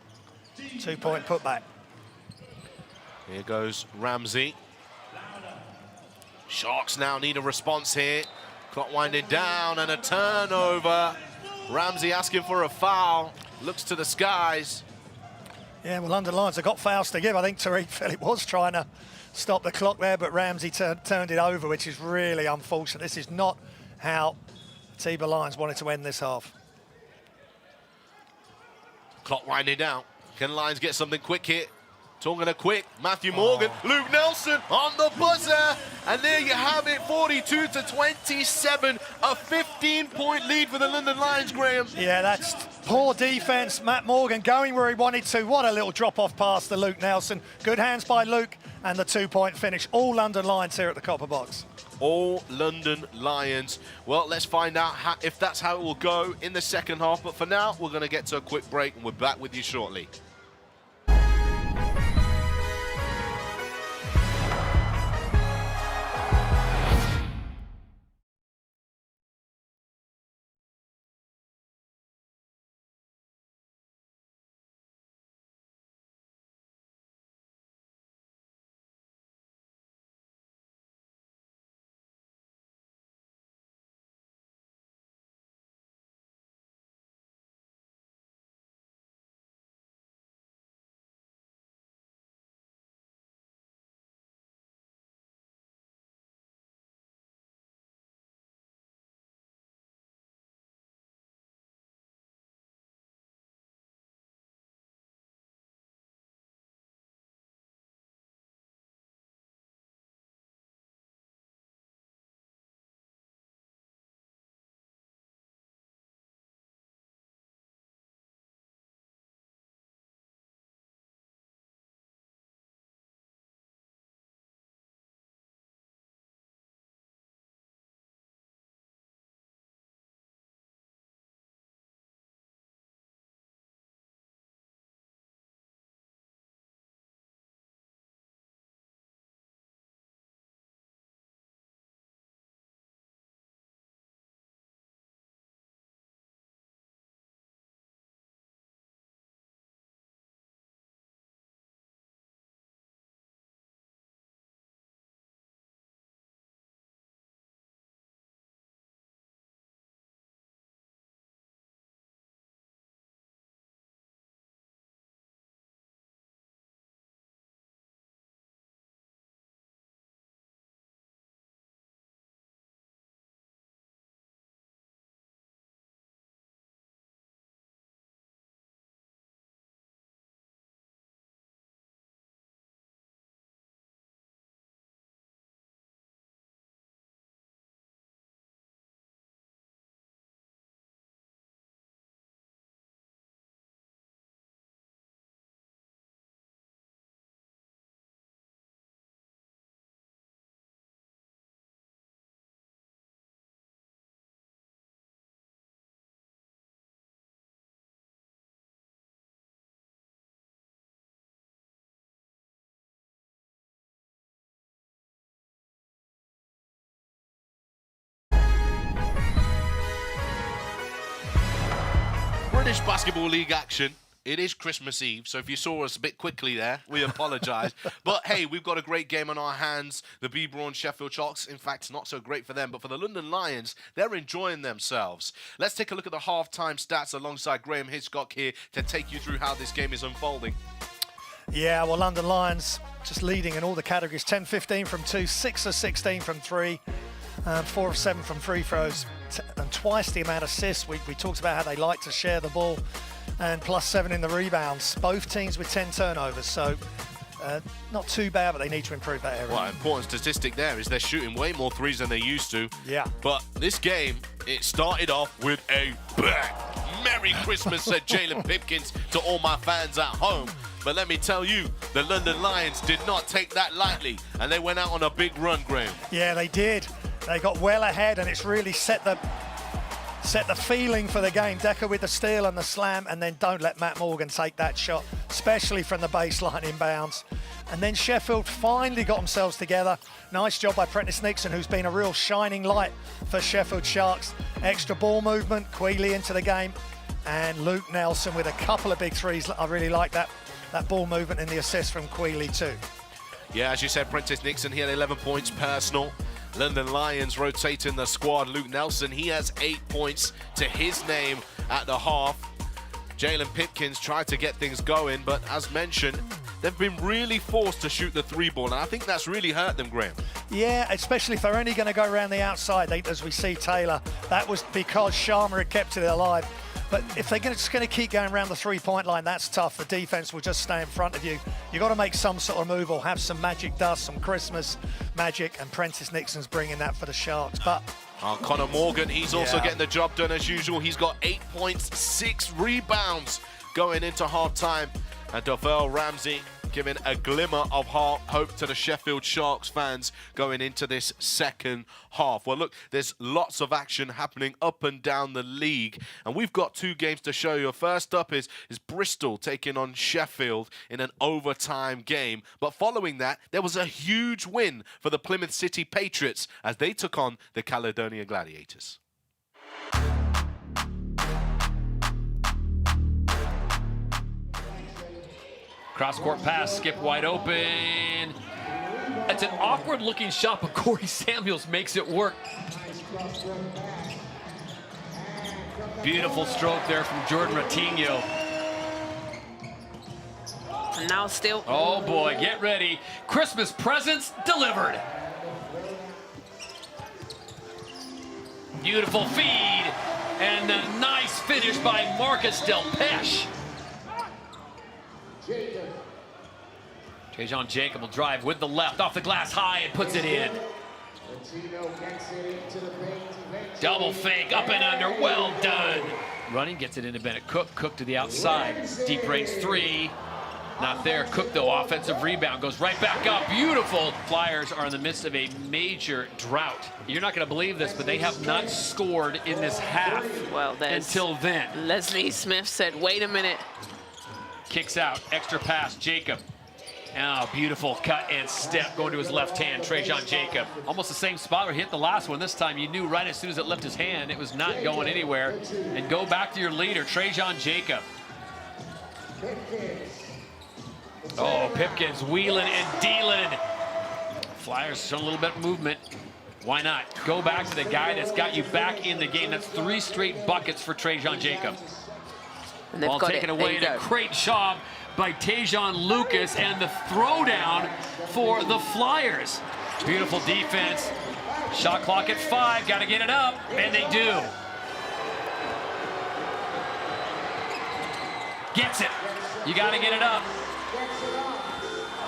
2-point putback. Here goes Ramsey. Sharks now need a response here. Clock winding down and a turnover. Ramsey asking for a foul. Looks to the skies. Yeah, well, London Lions have got fouls to give. I think Tariq Phillip was trying to stop the clock there, but Ramsey turned it over, which is really unfortunate. This is not how Tiba Lions wanted to end this half. Clock winding down. Can Lions get something quick here? Talking a quick, Matthew Morgan, Luke Nelson on the buzzer. And there you have it, 42-27, a 15-point lead for the London Lions, Graham. Yeah, that's poor defense. Matt Morgan going where he wanted to. What a little drop-off pass to Luke Nelson. Good hands by Luke and the 2-point finish. All London Lions here at the Copper Box. All London Lions. Well, let's find out if that's how it will go in the second half. But for now, we're going to get to a quick break and we're back with you shortly. British Basketball League action. It is Christmas Eve, so if you saw us a bit quickly there, we apologise. But hey, we've got a great game on our hands. The Braun Sheffield Sharks, in fact, not so great for them, but for the London Lions, they're enjoying themselves. Let's take a look at the halftime stats alongside Graham Hitchcock here to take you through how this game is unfolding. Yeah, well, London Lions just leading in all the categories. 10-15 from 2, 6 of 16 from 3, 4 of 7 from free throws, and twice the amount of assists. We talked about how they like to share the ball, and +7 in the rebounds. Both teams with 10 turnovers, so not too bad, but they need to improve that area. Well, important statistic there is they're shooting way more threes than they used to. Yeah. But this game, it started off with a bang. Merry Christmas, said Jalen Pipkins to all my fans at home. But let me tell you, the London Lions did not take that lightly, and they went out on a big run, Graham. Yeah, they did. They got well ahead, and it's really set the feeling for the game. Decker with the steal and the slam, and then don't let Matt Morgan take that shot, especially from the baseline inbounds. And then Sheffield finally got themselves together. Nice job by Prentice Nixon, who's been a real shining light for Sheffield Sharks. Extra ball movement, Queeley into the game, and Luke Nelson with a couple of big threes. I really like that ball movement and the assist from Queeley too. Yeah, as you said, Prentice Nixon, he had 11 points personal. London Lions rotating the squad. Luke Nelson, he has 8 points to his name at the half. Jalen Pipkins tried to get things going, but as mentioned, they've been really forced to shoot the three ball, and I think that's really hurt them, Graham. Yeah, especially if they're only going to go around the outside, as we see Taylor. That was because Sharma had kept it alive. But if they're just going to keep going around the three-point line, that's tough. The defense will just stay in front of you. You've got to make some sort of move or have some magic dust, some Christmas magic, and Prentice Nixon's bringing that for the Sharks. But Connor Morgan, he's also getting the job done as usual. He's got 8 points, 6 rebounds going into half-time. And Dovell Ramsey giving a glimmer of hope to the Sheffield Sharks fans going into this second half. Well, look, there's lots of action happening up and down the league, and we've got 2 games to show you. First up is Bristol taking on Sheffield in an overtime game. But following that, there was a huge win for the Plymouth City Patriots as they took on the Caledonia Gladiators. Cross-court pass, skip wide open. It's an awkward-looking shot, but Corey Samuels makes it work. Beautiful stroke there from Jordan Ratinho. And now still. Oh boy, get ready. Christmas presents delivered. Beautiful feed, and a nice finish by Marcus Delpeche. Trajan Jacob will drive with the left off the glass high and puts it in. Double fake, up and under, well done. Running, gets it into Bennett Cook. Cook to the outside. Deep range 3. Not there. Cook, though, offensive rebound. Goes right back up. Beautiful. Flyers are in the midst of a major drought. You're not going to believe this, but they have not scored in this half until then. Leslie Smith said, wait a minute. Kicks out. Extra pass. Jacob. Oh, beautiful cut and step going to his left hand. Trajan Jacob. Almost the same spot where he hit the last one. This time you knew right as soon as it left his hand it was not going anywhere. And go back to your leader, Trajan Jacob. Oh, Pipkins wheeling and dealing. Flyers showing a little bit of movement. Why not? Go back to the guy that's got you back in the game. That's 3 straight buckets for Trajan Jacob. And they've Ball got taken it. away in a great job by Tajon Lucas and the throwdown for the Flyers. Beautiful defense. Shot clock at 5. Got to get it up, and they do. Gets it. You got to get it up.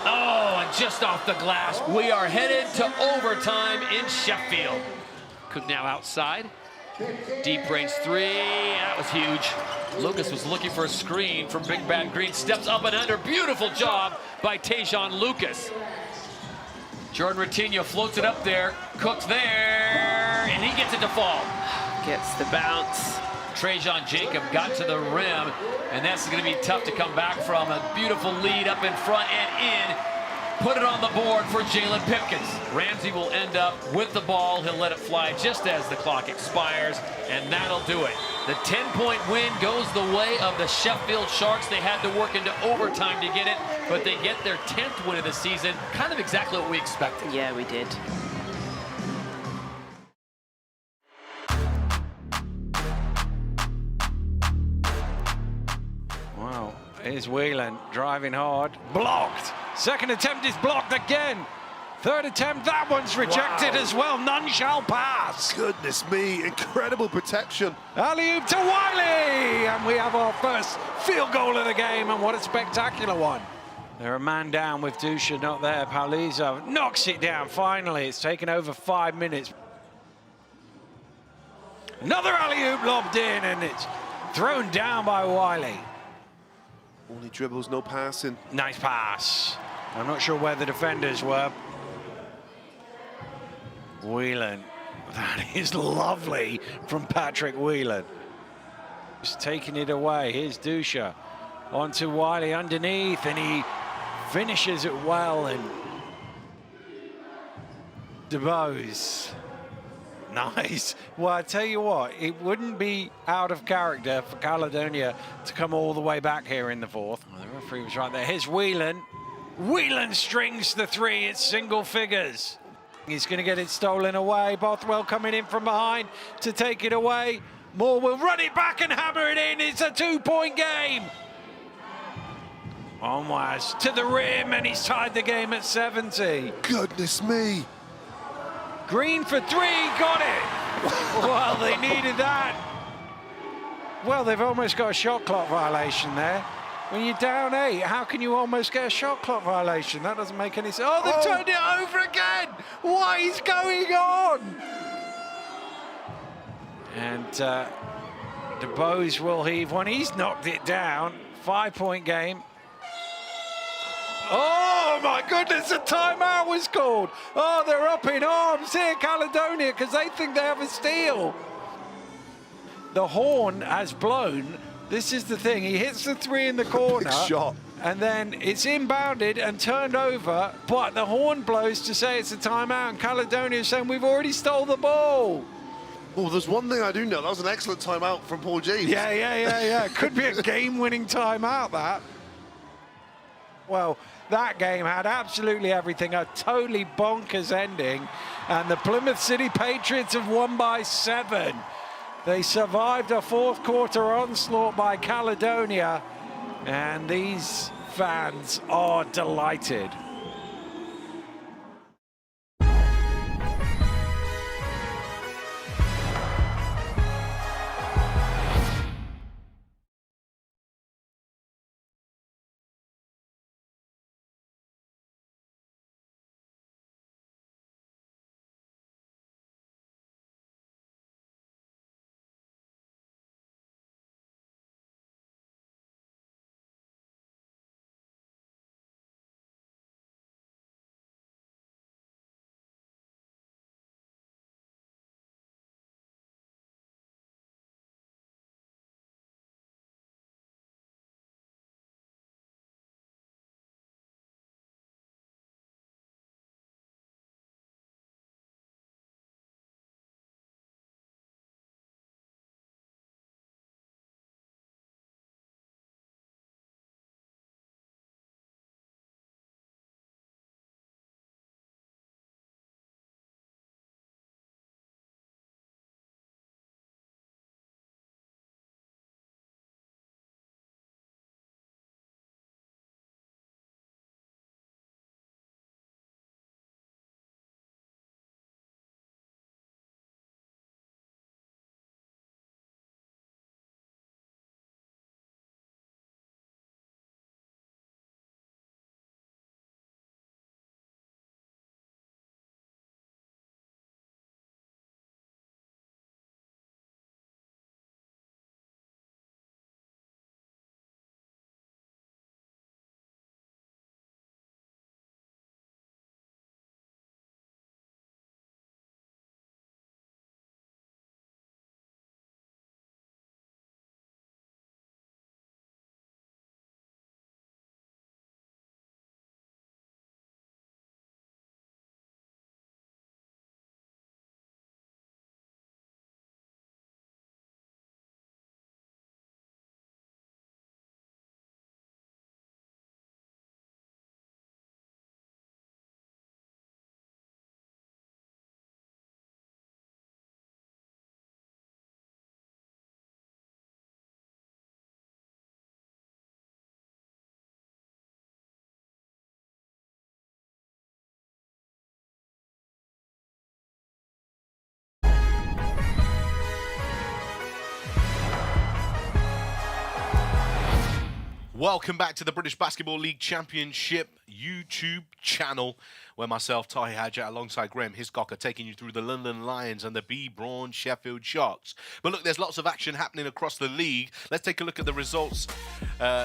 Oh, and just off the glass. We are headed to overtime in Sheffield. Cook now outside. Deep range 3. That was huge. Lucas was looking for a screen from Big Bad Green. Steps up and under. Beautiful job by Tajon Lucas. Jordan Ratinho floats it up there. Cook's there. And he gets it to fall. Gets the bounce. Trajan Jacob got to the rim. And that's going to be tough to come back from. A beautiful lead up in front and in. Put it on the board for Jalen Pipkins. Ramsey will end up with the ball. He'll let it fly just as the clock expires, and that'll do it. The 10-point win goes the way of the Sheffield Sharks. They had to work into overtime to get it, but they get their 10th win of the season. Kind of exactly what we expected. Yeah, we did. Wow, here's Whelan driving hard. Blocked. Second attempt is blocked again. Third attempt, that one's rejected as well. None shall pass. Goodness me, incredible protection. Alley-oop to Wiley! And we have our first field goal of the game, and what a spectacular one. They're a man down with Dusha not there. Paulizov knocks it down finally. It's taken over 5 minutes. Another alley-oop lobbed in, and it's thrown down by Wiley. Only dribbles, no passing. Nice pass. I'm not sure where the defenders were. Whelan. That is lovely from Patrick Whelan. Just taking it away. Here's Dusha. Onto Wiley underneath, and he finishes it well. And DeBose. Nice. Well, I tell you what, it wouldn't be out of character for Caledonia to come all the way back here in the fourth. Well, the referee was right there. Here's Whelan. Whelan strings the three. It's single figures. He's going to get it stolen away. Bothwell coming in from behind to take it away. Moore will run it back and hammer it in. It's a 2-point game. Onwas to the rim, and he's tied the game at 70. Goodness me. Green for three, got it. Well, they needed that. Well, they've almost got a shot clock violation there. When you're down 8, how can you almost get a shot clock violation? That doesn't make any sense. Oh, they've turned it over again. What is going on? And DeBose will heave one. He's knocked it down. 5-point game. Oh my goodness, a timeout was called. Oh, they're up in arms here, Caledonia, because they think they have a steal. The horn has blown. This is the thing. He hits the three in the corner. Big shot. And then it's inbounded and turned over, but the horn blows to say it's a timeout, and Caledonia is saying we've already stole the ball. Oh, there's one thing I do know. That was an excellent timeout from Paul James. Yeah. Could be a game-winning timeout, that. Well, that game had absolutely everything, a totally bonkers ending, and the Plymouth City Patriots have won by 7. They survived a fourth quarter onslaught by Caledonia, and these fans are delighted. Welcome back to the British Basketball League Championship YouTube channel, where myself, Tahi Hajat, alongside Graham Hiscock, are taking you through the London Lions and the Braun Sheffield Sharks. But look, there's lots of action happening across the league. Let's take a look at the results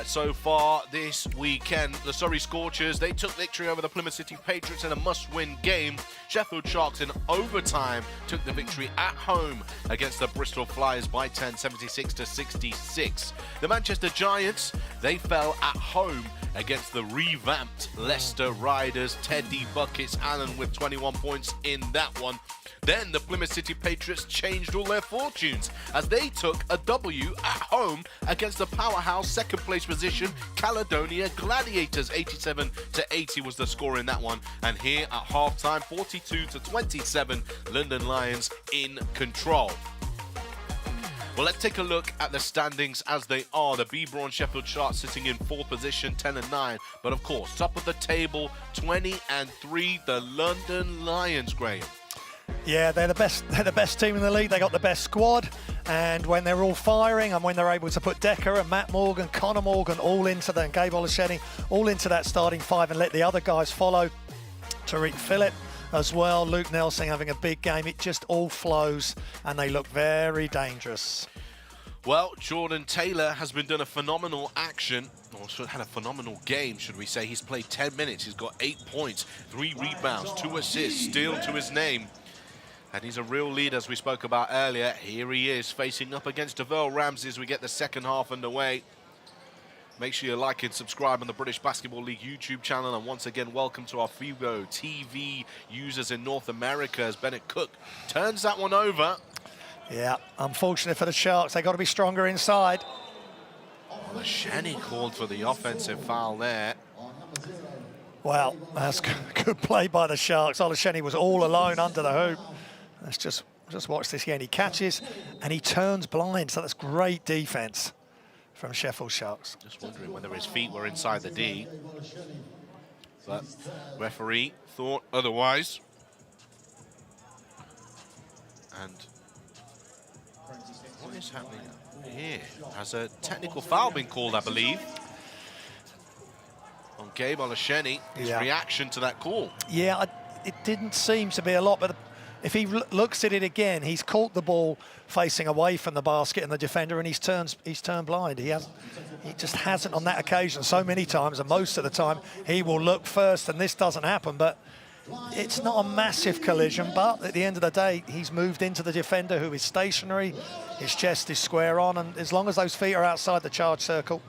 so far this weekend. The Surrey Scorchers, they took victory over the Plymouth City Patriots in a must-win game. Sheffield Sharks in overtime took the victory at home against the Bristol Flyers by 10, 76-66. The Manchester Giants, they fell at home against the revamped Leicester Riders. Teddy Buckets Allen with 21 points in that one. Then the Plymouth City Patriots changed all their fortunes as they took a W at home against the powerhouse second place position Caledonia Gladiators. 87-80 was the score in that one. And here at halftime, 42-27, London Lions in control. Well, let's take a look at the standings as they are. The Braun Sheffield Sharks sitting in 4th position, 10-9. But of course, top of the table, 20-3, the London Lions, Graham. Yeah, they're the best team in the league. They got the best squad, and when they're all firing and when they're able to put Decker and Matt Morgan, Connor Morgan all into that, and Gabe Olasheni all into that starting five and let the other guys follow. Tariq Phillip as well, Luke Nelson having a big game. It just all flows and they look very dangerous. Well, Jordan Taylor has been doing a phenomenal action, or had a phenomenal game, should we say. He's played 10 minutes. He's got 8 points, 3 rebounds, 2 assists, steal to his name. And he's a real leader, as we spoke about earlier. Here he is, facing up against Devell Ramsey as we get the second half underway. Make sure you like and subscribe on the British Basketball League YouTube channel. And once again, welcome to our Fubo TV users in North America as Bennett Cook turns that one over. Yeah, unfortunate for the Sharks. They got to be stronger inside. Olasheni called for the offensive foul there. Well, that's good play by the Sharks. Olasheni was all alone under the hoop. Let's just watch this again. He catches and he turns blind, so that's great defense from Sheffield Sharks. Just wondering whether his feet were inside the D. But referee thought otherwise. And what is happening here? Has a technical foul been called, I believe, on Gabe Olasheni? His reaction to that call. Yeah, it didn't seem to be a lot, but if he looks at it again, he's caught the ball facing away from the basket and the defender, and he's turned blind. He just hasn't on that occasion so many times, and most of the time he will look first, and this doesn't happen. But it's not a massive collision, but at the end of the day, he's moved into the defender who is stationary. His chest is square on, and as long as those feet are outside the charge circle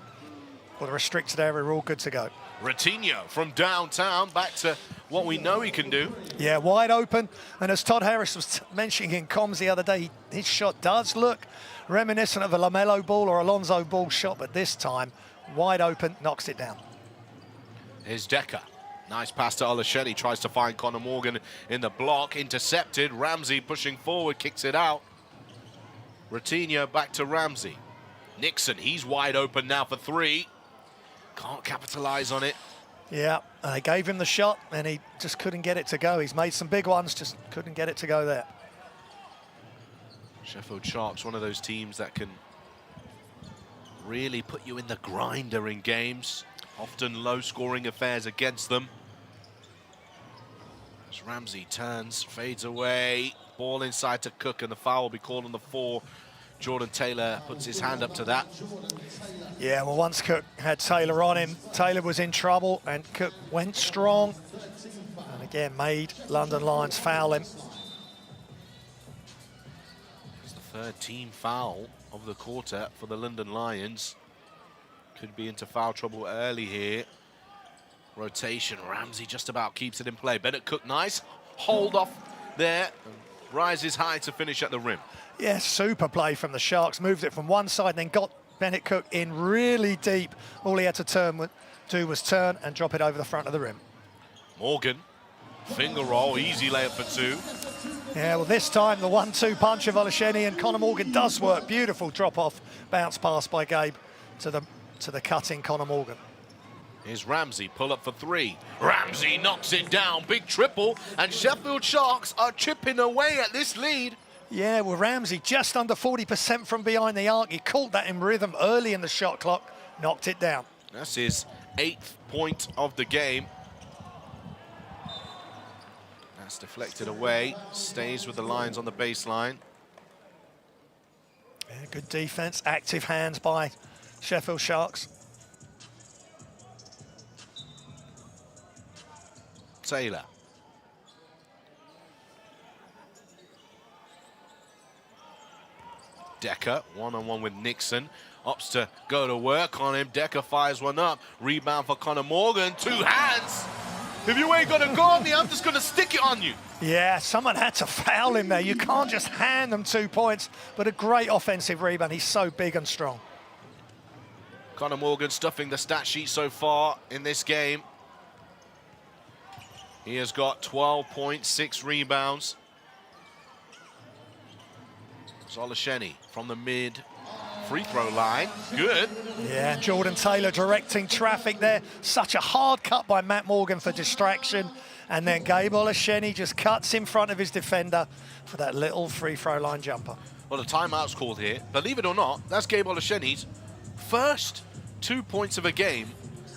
or the restricted area, we're all good to go. Ratinho from downtown, back to what we know he can do. Yeah, wide open. And as Todd Harris was mentioning in comms the other day, his shot does look reminiscent of a LaMelo Ball or Alonzo Ball shot, but this time, wide open, knocks it down. Here's Decker. Nice pass to Olasheni, tries to find Connor Morgan in the block, intercepted. Ramsey pushing forward, kicks it out. Ratinho back to Ramsey. Nixon, he's wide open now for 3. Can't capitalize on it. Yeah, they gave him the shot and he just couldn't get it to go. He's made some big ones, just couldn't get it to go there. Sheffield Sharks, one of those teams that can really put you in the grinder in games. Often low-scoring affairs against them. As Ramsey turns, fades away. Ball inside to Cook, and the foul will be called on the 4. Jordan Taylor puts his hand up to that. Yeah, well, once Cook had Taylor on him, Taylor was in trouble, and Cook went strong. And again, made London Lions foul him. It's the 3rd team foul of the quarter for the London Lions. Could be into foul trouble early here. Rotation, Ramsey just about keeps it in play. Bennett Cook, nice hold off there. Rises high to finish at the rim. Yeah, super play from the Sharks. Moved it from one side and then got Bennett Cook in really deep. All he had to do was turn and drop it over the front of the rim. Morgan, finger roll, easy layup for 2. Yeah, well, this time the 1-2 punch of Olasheni and Connor Morgan does work. Beautiful drop-off bounce pass by Gabe to the cutting Connor Morgan. Here's Ramsey, pull up for 3. Ramsey knocks it down, big triple, and Sheffield Sharks are chipping away at this lead. Yeah, well, Ramsey just under 40% from behind the arc. He caught that in rhythm early in the shot clock, knocked it down. That's his 8th point of the game. That's deflected away. Stays with the Lions on the baseline. Yeah, good defense, active hands by Sheffield Sharks. Taylor. Decker, one-on-one with Nixon. Opts to go to work on him. Decker fires one up. Rebound for Conor Morgan. 2 hands. If you ain't gonna go on me, I'm just gonna stick it on you. Yeah, someone had to foul him there. You can't just hand them 2 points, but a great offensive rebound. He's so big and strong. Conor Morgan stuffing the stat sheet so far in this game. He has got 12 points, 6 rebounds. Zolasheni from the mid free throw line. Good. Yeah, Jordan Taylor directing traffic there. Such a hard cut by Matt Morgan for distraction. And then Gabe Olasheni just cuts in front of his defender for that little free throw line jumper. Well, the timeout's called here. Believe it or not, that's Gabe Olasheni's first 2 points of a game.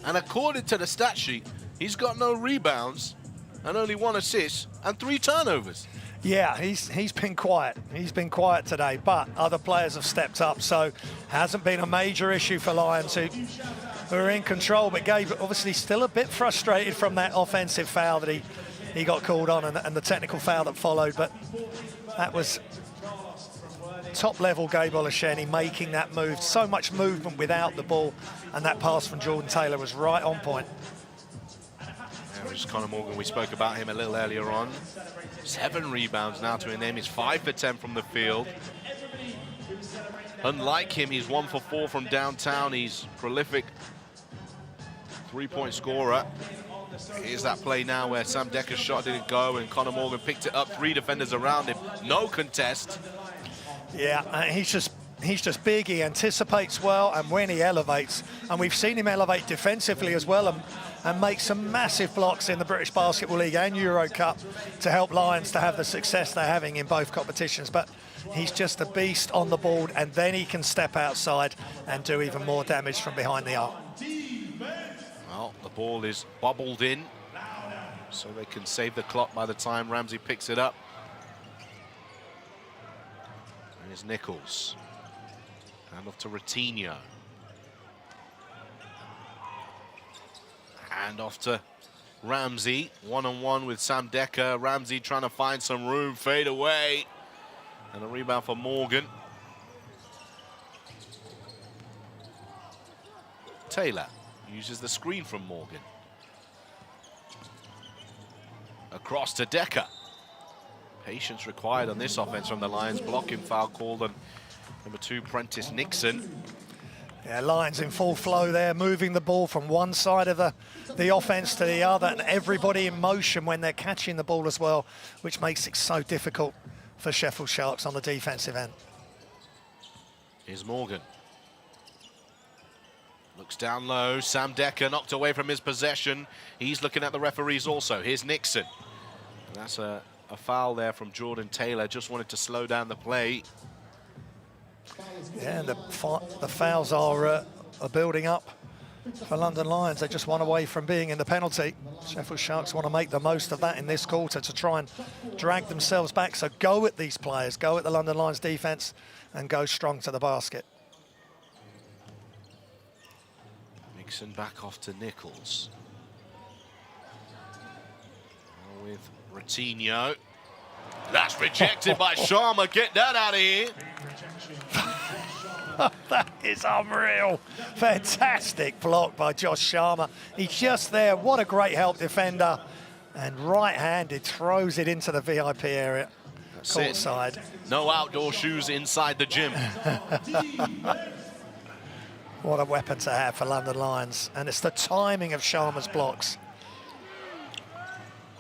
And according to the stat sheet, he's got no rebounds and only 1 assist and 3 turnovers. Yeah, he's been quiet. He's been quiet today, but other players have stepped up, so hasn't been a major issue for Lions who are in control, but Gabe obviously still a bit frustrated from that offensive foul that he got called on and the technical foul that followed, but that was top-level Gabe Olasheni making that move. So much movement without the ball, and that pass from Jordan Taylor was right on point. There's Conor Morgan. We spoke about him a little earlier on. 7 rebounds now to his name. He's 5 for 10 from the field. Unlike him, he's 1 for 4 from downtown. He's prolific 3-point scorer. Here's that play now where Sam Decker's shot didn't go and Conor Morgan picked it up. 3 defenders around him. No contest. Yeah, he's just big, he anticipates well, and when he elevates, and we've seen him elevate defensively as well and make some massive blocks in the British Basketball League and Euro Cup to help Lions to have the success they're having in both competitions. But he's just a beast on the board, and then he can step outside and do even more damage from behind the arc. Well, the ball is bobbled in, so they can save the clock by the time Ramsey picks it up. And here's Nichols. Hand off to Ratinho. Hand off to Ramsey. One-on-one with Sam Decker. Ramsey trying to find some room. Fade away. And a rebound for Morgan. Taylor uses the screen from Morgan. Across to Decker. Patience required on this offense from the Lions. Blocking foul called on number 2, Prentice Nixon. Yeah, Lions in full flow there, moving the ball from one side of the offense to the other, and everybody in motion when they're catching the ball as well, which makes it so difficult for Sheffield Sharks on the defensive end. Here's Morgan. Looks down low. Sam Decker knocked away from his possession. He's looking at the referees also. Here's Nixon. And that's a foul there from Jordan Taylor. Just wanted to slow down the play. Yeah, and the fouls are building up for London Lions. They're just 1 away from being in the penalty. Sheffield Sharks want to make the most of that in this quarter to try and drag themselves back. So go at these players, go at the London Lions defense and go strong to the basket. Nixon back off to Nichols. Now with Ratinho. That's rejected by Sharma. Get that out of here. That is unreal. Fantastic block by Josh Sharma. He's just there. What a great help defender. And right-handed throws it into the VIP area. Courtside. No outdoor shoes inside the gym. What a weapon to have for London Lions. And it's the timing of Sharma's blocks.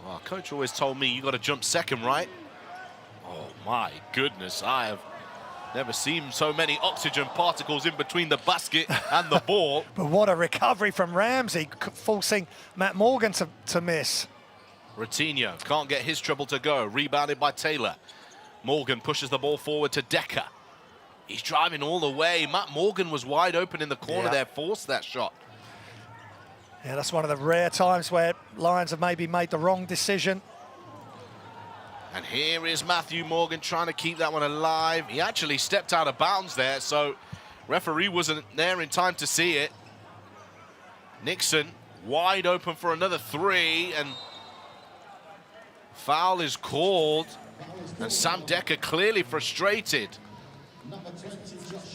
Well, coach always told me you got to jump second, right? Oh my goodness, I have never seen so many oxygen particles in between the basket and the ball. But what a recovery from Ramsey, forcing Matt Morgan to miss. Ratinho can't get his treble to go. Rebounded by Taylor. Morgan pushes the ball forward to Decker. He's driving all the way. Matt Morgan was wide open in the corner there, forced that shot. Yeah, that's one of the rare times where Lions have maybe made the wrong decision. And here is Matthew Morgan trying to keep that one alive. He actually stepped out of bounds there, so referee wasn't there in time to see it. Nixon wide open for another 3, and foul is called. And Sam Decker clearly frustrated.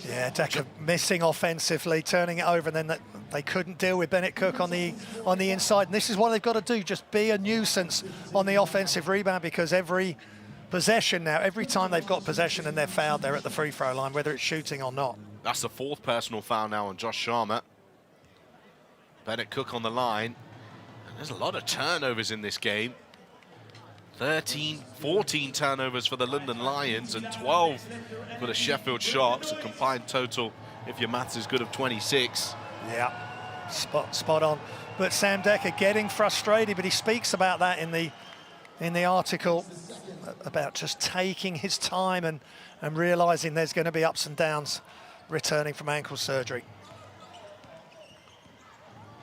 Yeah, Decker missing offensively, turning it over, and then they couldn't deal with Bennett Cook on the inside. And this is what they've got to do, just be a nuisance on the offensive rebound, because every possession now, every time they've got possession and they're fouled, they're at the free throw line, whether it's shooting or not. That's the 4th personal foul now on Josh Sharma. Bennett Cook on the line. And there's a lot of turnovers in this game. 14 turnovers for the London Lions and 12 for the Sheffield Sharks. A combined total, if your maths is good, of 26. Yeah, spot on. But Sam Decker getting frustrated, but he speaks about that in the article, about just taking his time and realizing there's going to be ups and downs returning from ankle surgery.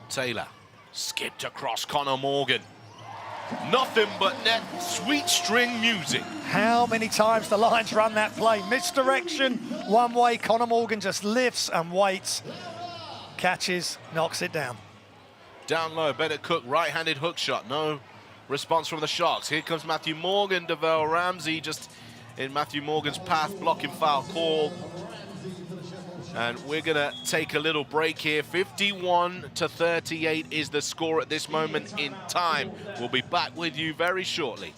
Taylor skipped across Connor Morgan. Nothing but net sweet string music. How many times the Lions run that play? Misdirection, one way, Connor Morgan just lifts and waits. Catches, knocks it down. Down low, Bennett Cook, right-handed hook shot. No response from the Sharks. Here comes Matthew Morgan. Devell Ramsey just in Matthew Morgan's path, blocking foul call. And we're going to take a little break here. 51-38 is the score at this moment in time. We'll be back with you very shortly.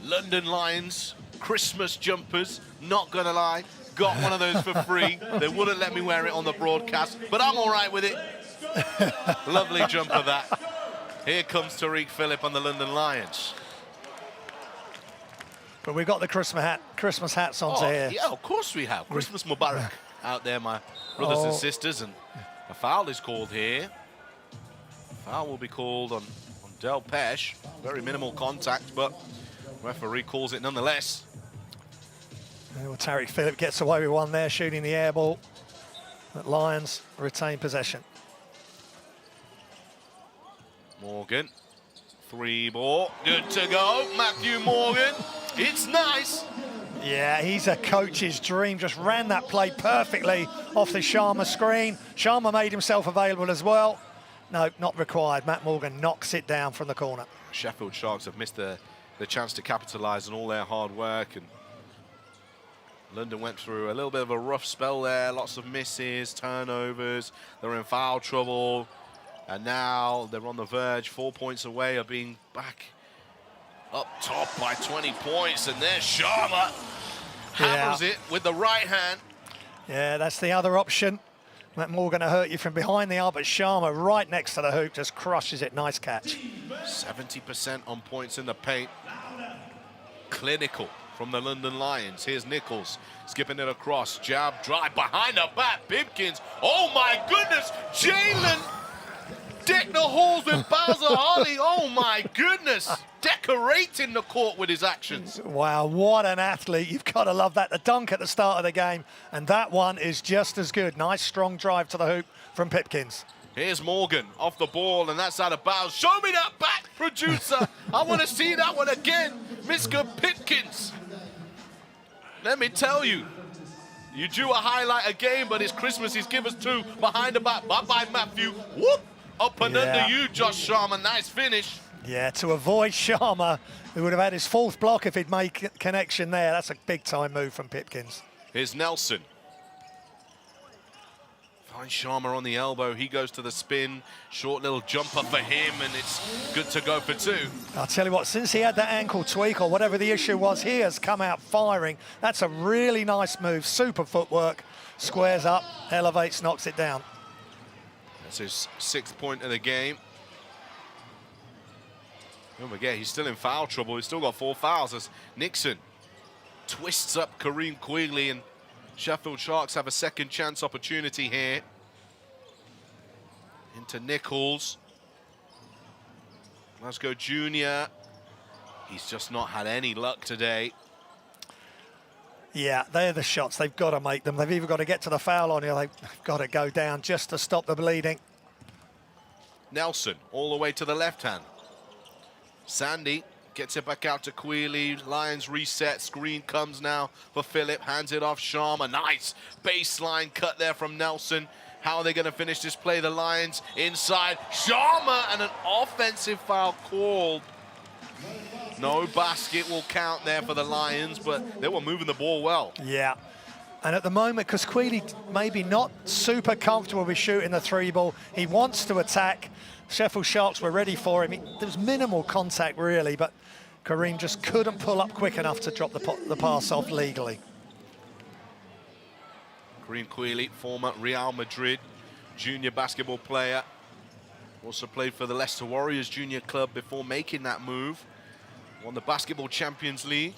London Lions Christmas jumpers, not gonna lie, got one of those for free. They wouldn't let me wear it on the broadcast, but I'm all right with it. Lovely jumper that. Here comes Tariq Phillip on the London Lions. But we've got the Christmas hats on here. Yeah, of course we have. Christmas Mubarak out there, my brothers and sisters. And a foul is called here. Foul will be called on Del Pesh. Very minimal contact, but referee calls it nonetheless. Well, Tariq Phillip gets away with one there, shooting the air ball. But Lions retain possession. Morgan, 3 ball, good to go. Matthew Morgan, it's nice. Yeah, he's a coach's dream. Just ran that play perfectly off the Sharma screen. Sharma made himself available as well. No, not required. Matt Morgan knocks it down from the corner. Sheffield Sharks have missed the chance to capitalise on all their hard work, and London went through a little bit of a rough spell there. Lots of misses, turnovers. They're in foul trouble, and now they're on the verge, 4 points away of being back up top by 20 points. And there's Sharma, hammers it with the right hand. Yeah, that's the other option. That Morgan to hurt you from behind the arc, but Sharma right next to the hoop just crushes it. Nice catch. 70% on points in the paint. Clinical from the London Lions. Here's Nichols skipping it across. Jab, drive behind the back. Pipkins. Oh my goodness. Jalen deck the halls with Bowser Harley. Oh my goodness. Decorating the court with his actions. Wow, what an athlete. You've got to love that. The dunk at the start of the game, and that one is just as good. Nice strong drive to the hoop from Pipkins. Here's Morgan off the ball, and that's out of bounds. Show me that back, producer. I want to see that one again. Mr. Pipkins. Let me tell you, you drew a highlight again, but it's Christmas. He's given us two behind the back. Bye-bye, Matthew. Whoop. Up and under you, Josh Sharma. Nice finish. Yeah, to avoid Sharma, who would have had his fourth block if he'd made connection there. That's a big-time move from Pipkins. Here's Nelson. Finds Sharma on the elbow. He goes to the spin. Short little jumper for him, and it's good to go for two. I'll tell you what, since he had that ankle tweak or whatever the issue was, he has come out firing. That's a really nice move. Super footwork. Squares up, elevates, knocks it down. That's his 6th point of the game. Don't forget, he's still in foul trouble. He's still got 4 fouls as Nixon twists up Kareem Quigley, and Sheffield Sharks have a second chance opportunity here. Into Nichols. Glasgow Junior. He's just not had any luck today. Yeah, they're the shots. They've got to make them. They've either got to get to the foul on you, they've got to go down just to stop the bleeding. Nelson all the way to the left hand. Sandy gets it back out to Quealy. Lions reset. Screen comes now for Phillip. Hands it off Sharma. Nice baseline cut there from Nelson. How are they going to finish this play? The Lions inside. Sharma, and an offensive foul called. No basket will count there for the Lions, but they were moving the ball well. Yeah. And at the moment, because Quealy maybe not super comfortable with shooting the 3-ball, he wants to attack. Sheffield Sharks were ready for him. There was minimal contact, really, but Kareem just couldn't pull up quick enough to drop the pass off legally. Kareem Quigley, former Real Madrid junior basketball player. Also played for the Leicester Warriors junior club before making that move. Won the Basketball Champions League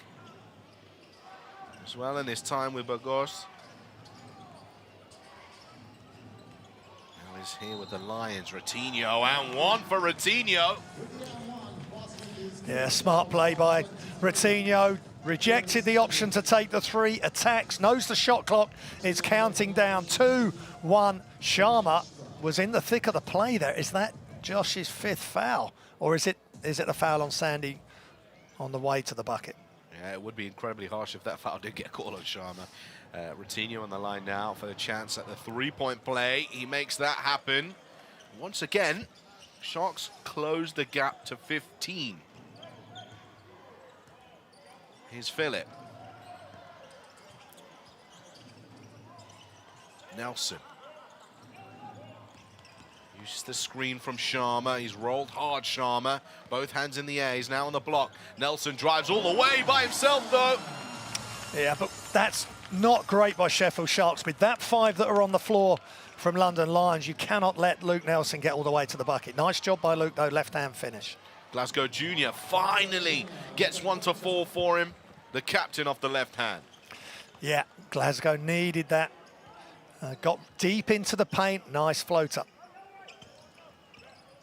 as well in his time with Burgos. Now he's here with the Lions. Ratinho, and one for Ratinho. Yeah, smart play by Ratinho. Rejected the option to take the 3, attacks, knows the shot clock is counting down. 2-1. Sharma was in the thick of the play there. Is that Josh's 5th foul? Or is it a foul on Sandy on the way to the bucket? Yeah, it would be incredibly harsh if that foul did get called on Sharma. Ratinho on the line now for the chance at the 3-point play. He makes that happen. Once again, Sharks close the gap to 15. Here's Phillip. Nelson. Uses the screen from Sharma. He's rolled hard, Sharma. Both hands in the air. He's now on the block. Nelson drives all the way by himself, though. Yeah, but that's not great by Sheffield Sharks. With that 5 that are on the floor from London Lions, you cannot let Luke Nelson get all the way to the bucket. Nice job by Luke, though, left-hand finish. Glasgow Junior finally gets 1 to 4 for him. The captain off the left hand. Yeah, Glasgow needed that. Got deep into the paint. Nice floater.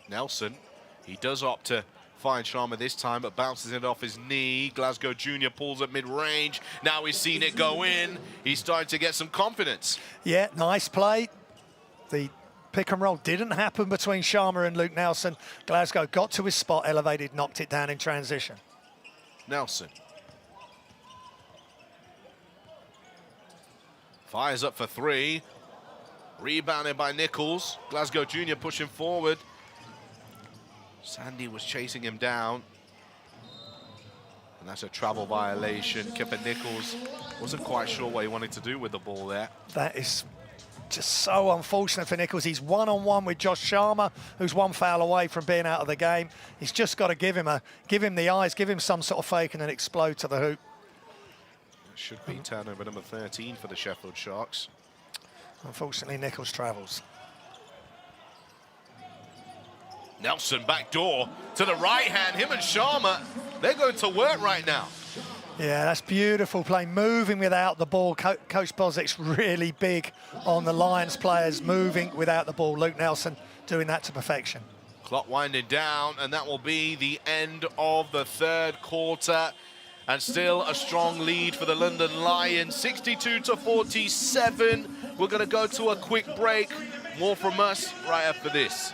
Nelson, he does opt to find Sharma this time, but bounces it off his knee. Glasgow Junior pulls at mid-range. Now he's seen it go in. He's starting to get some confidence. Yeah, nice play. The pick and roll didn't happen between Sharma and Luke Nelson. Glasgow got to his spot, elevated, knocked it down in transition. Nelson. Fires up for 3. Rebounded by Nichols. Glasgow Junior pushing forward. Sandy was chasing him down. And that's a travel violation. Kipper Nichols wasn't quite sure what he wanted to do with the ball there. That is just so unfortunate for Nichols. He's one-on-one with Josh Sharma, who's 1 foul away from being out of the game. He's just got to give him the eyes, give him some sort of fake and then explode to the hoop. Should be turnover number 13 for the Sheffield Sharks. Unfortunately, Nichols travels. Nelson back door to the right hand. Him and Sharma, they're going to work right now. Yeah, that's beautiful play, moving without the ball. Coach Bozic's really big on the Lions players moving without the ball. Luke Nelson doing that to perfection. Clock winding down, and that will be the end of the third quarter. And still a strong lead for the London Lions, 62-47. We're going to go to a quick break. More from us right after this.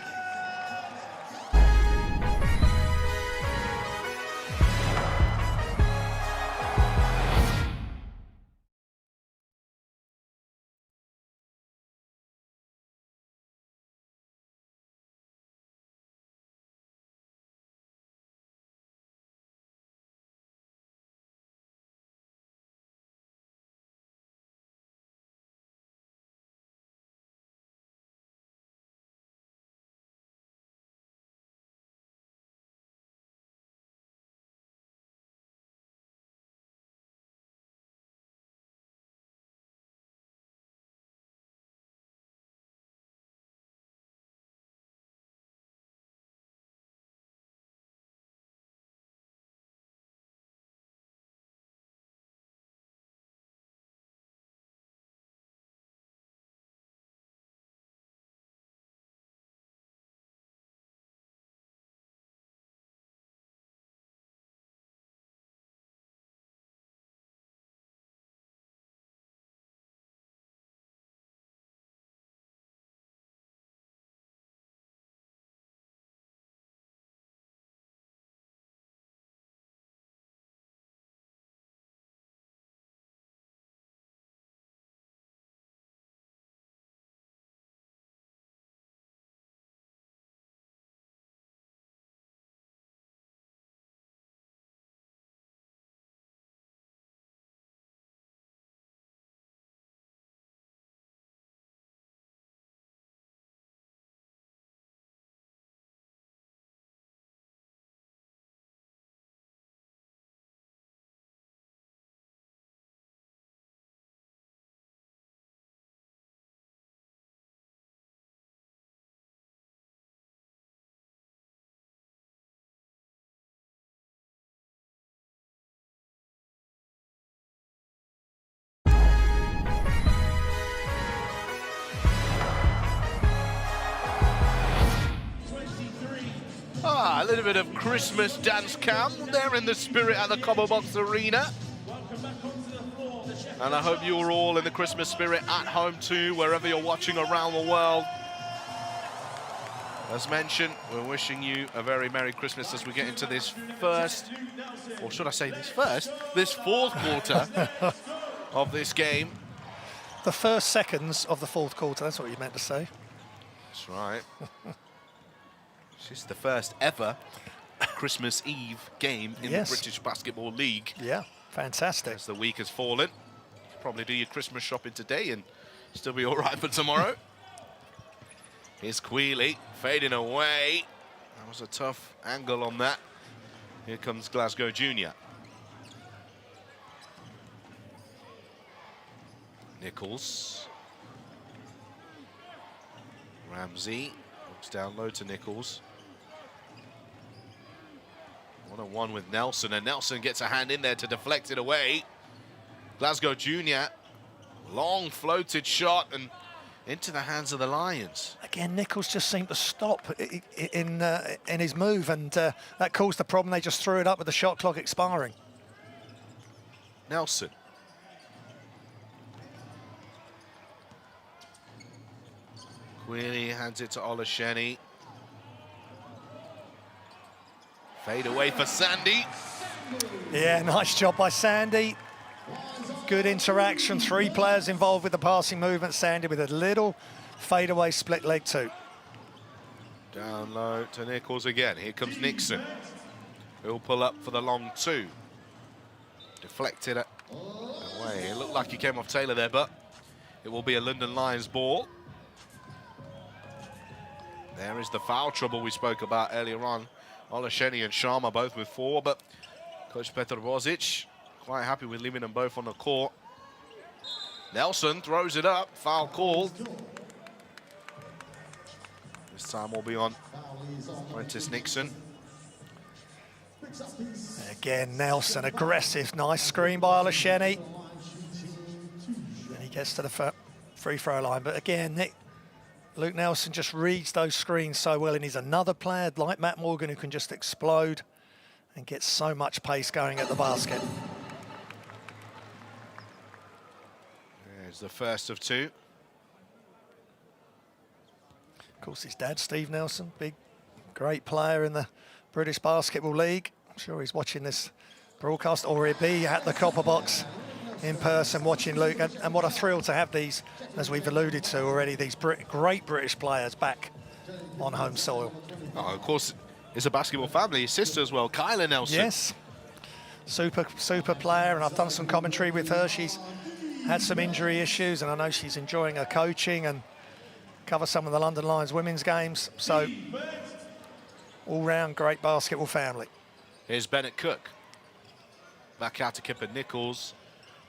A little bit of Christmas dance cam there in the spirit at the Cobble Box Arena. And I hope you're all in the Christmas spirit at home too, wherever you're watching around the world. As mentioned, we're wishing you a very Merry Christmas as we get into this first, or should I say this fourth quarter of this game. The first seconds of the fourth quarter, that's what you meant to say. That's right. This is the first ever Christmas Eve game in the British Basketball League. Yeah, fantastic. As the week has fallen. Probably do your Christmas shopping today and still be all right for tomorrow. Here's Quealy fading away. That was a tough angle on that. Here comes Glasgow Junior. Nichols. Ramsey looks down low to Nichols. One-on-one with Nelson, and Nelson gets a hand in there to deflect it away. Glasgow Junior, long floated shot and into the hands of the Lions. Again, Nichols just seemed to stop in his move, and that caused the problem. They just threw it up with the shot clock expiring. Nelson. Quealy hands it to Olasheni. Fade away for Sandy. Yeah, nice job by Sandy. Good interaction, 3 players involved with the passing movement. Sandy with a little fadeaway split leg too. Down low to Nichols again. Here comes Nixon. He'll pull up for the long 2. Deflected it away. It looked like he came off Taylor there, but it will be a London Lions ball. There is the foul trouble we spoke about earlier on. Olasheni and Sharma both with 4, but Coach Petr Bozic quite happy with leaving them both on the court. Nelson throws it up, foul called. This time will be on Prentice Nixon. Again, Nelson, aggressive, nice screen by Olasheni. And he gets to the free throw line. But again, Luke Nelson just reads those screens so well, and he's another player like Matt Morgan who can just explode and get so much pace going at the basket. There's the first of two. Of course, his dad, Steve Nelson, big, great player in the British Basketball League. I'm sure he's watching this broadcast, or he'll be at the Copper Box in person watching Luke. And what a thrill to have these, as we've alluded to already, these great British players back on home soil. Oh, of course, it's a basketball family. His sister as well, Kyla Nelson. Yes, super player, and I've done some commentary with her. She's had some injury issues, and I know she's enjoying her coaching and cover some of the London Lions women's games. So, all-round great basketball family. Here's Bennett Cook. Back out to Kipper Nichols.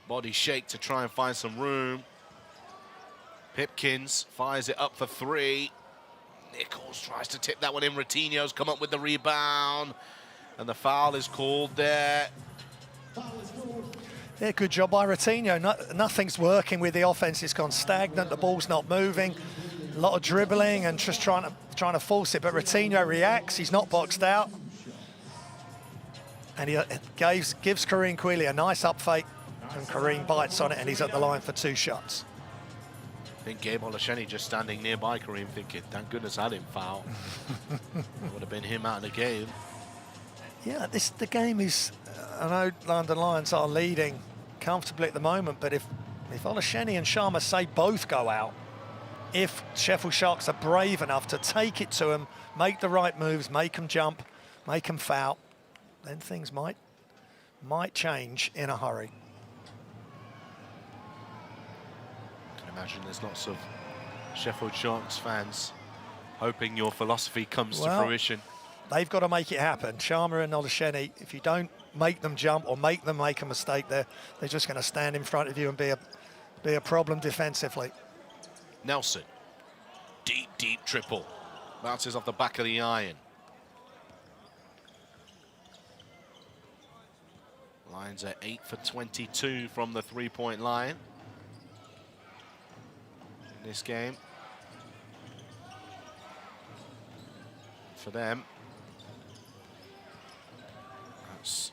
Body shake to try and find some room. Pipkins fires it up for three. Nichols tries to tip that one in. Ratinho's come up with the rebound. And the foul is called there. Yeah, good job by Ratinho. Nothing's working with the offense. It's gone stagnant. The ball's not moving. A lot of dribbling and just trying to force it. But Ratinho reacts. He's not boxed out. And he gives Kareem Quealy a nice up fake. And Kareem bites on it, and he's at the line for 2 shots. I think Gabe Olasheni just standing nearby Kareem thinking, thank goodness I didn't foul. It would have been him out of the game. Yeah, the game is, I know London Lions are leading comfortably at the moment, but if Olasheni and Sharma say both go out, if Sheffield Sharks are brave enough to take it to them, make the right moves, make them jump, make them foul, then things might change in a hurry. I can imagine there's lots of Sheffield Sharks fans hoping your philosophy comes to fruition. They've got to make it happen. Sharma and Olasheni, if you don't make them jump or make them make a mistake, they're just going to stand in front of you and be a problem defensively. Nelson, deep triple. Bounces off the back of the iron. Lions are 8 for 22 from the three-point line in this game. For them, that's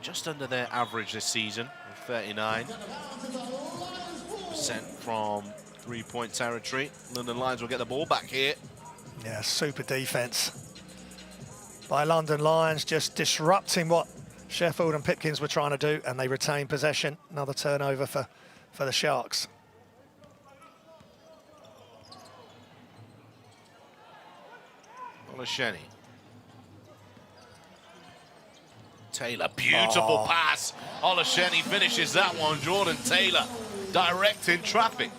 just under their average this season, 39% from three-point territory. London Lions will get the ball back here. Yeah, super defense by London Lions, just disrupting what Sheffield and Pipkins were trying to do, and they retain possession. Another turnover for the Sharks. Olasheni. Taylor, beautiful pass. Olasheni finishes that one. Jordan Taylor directing traffic.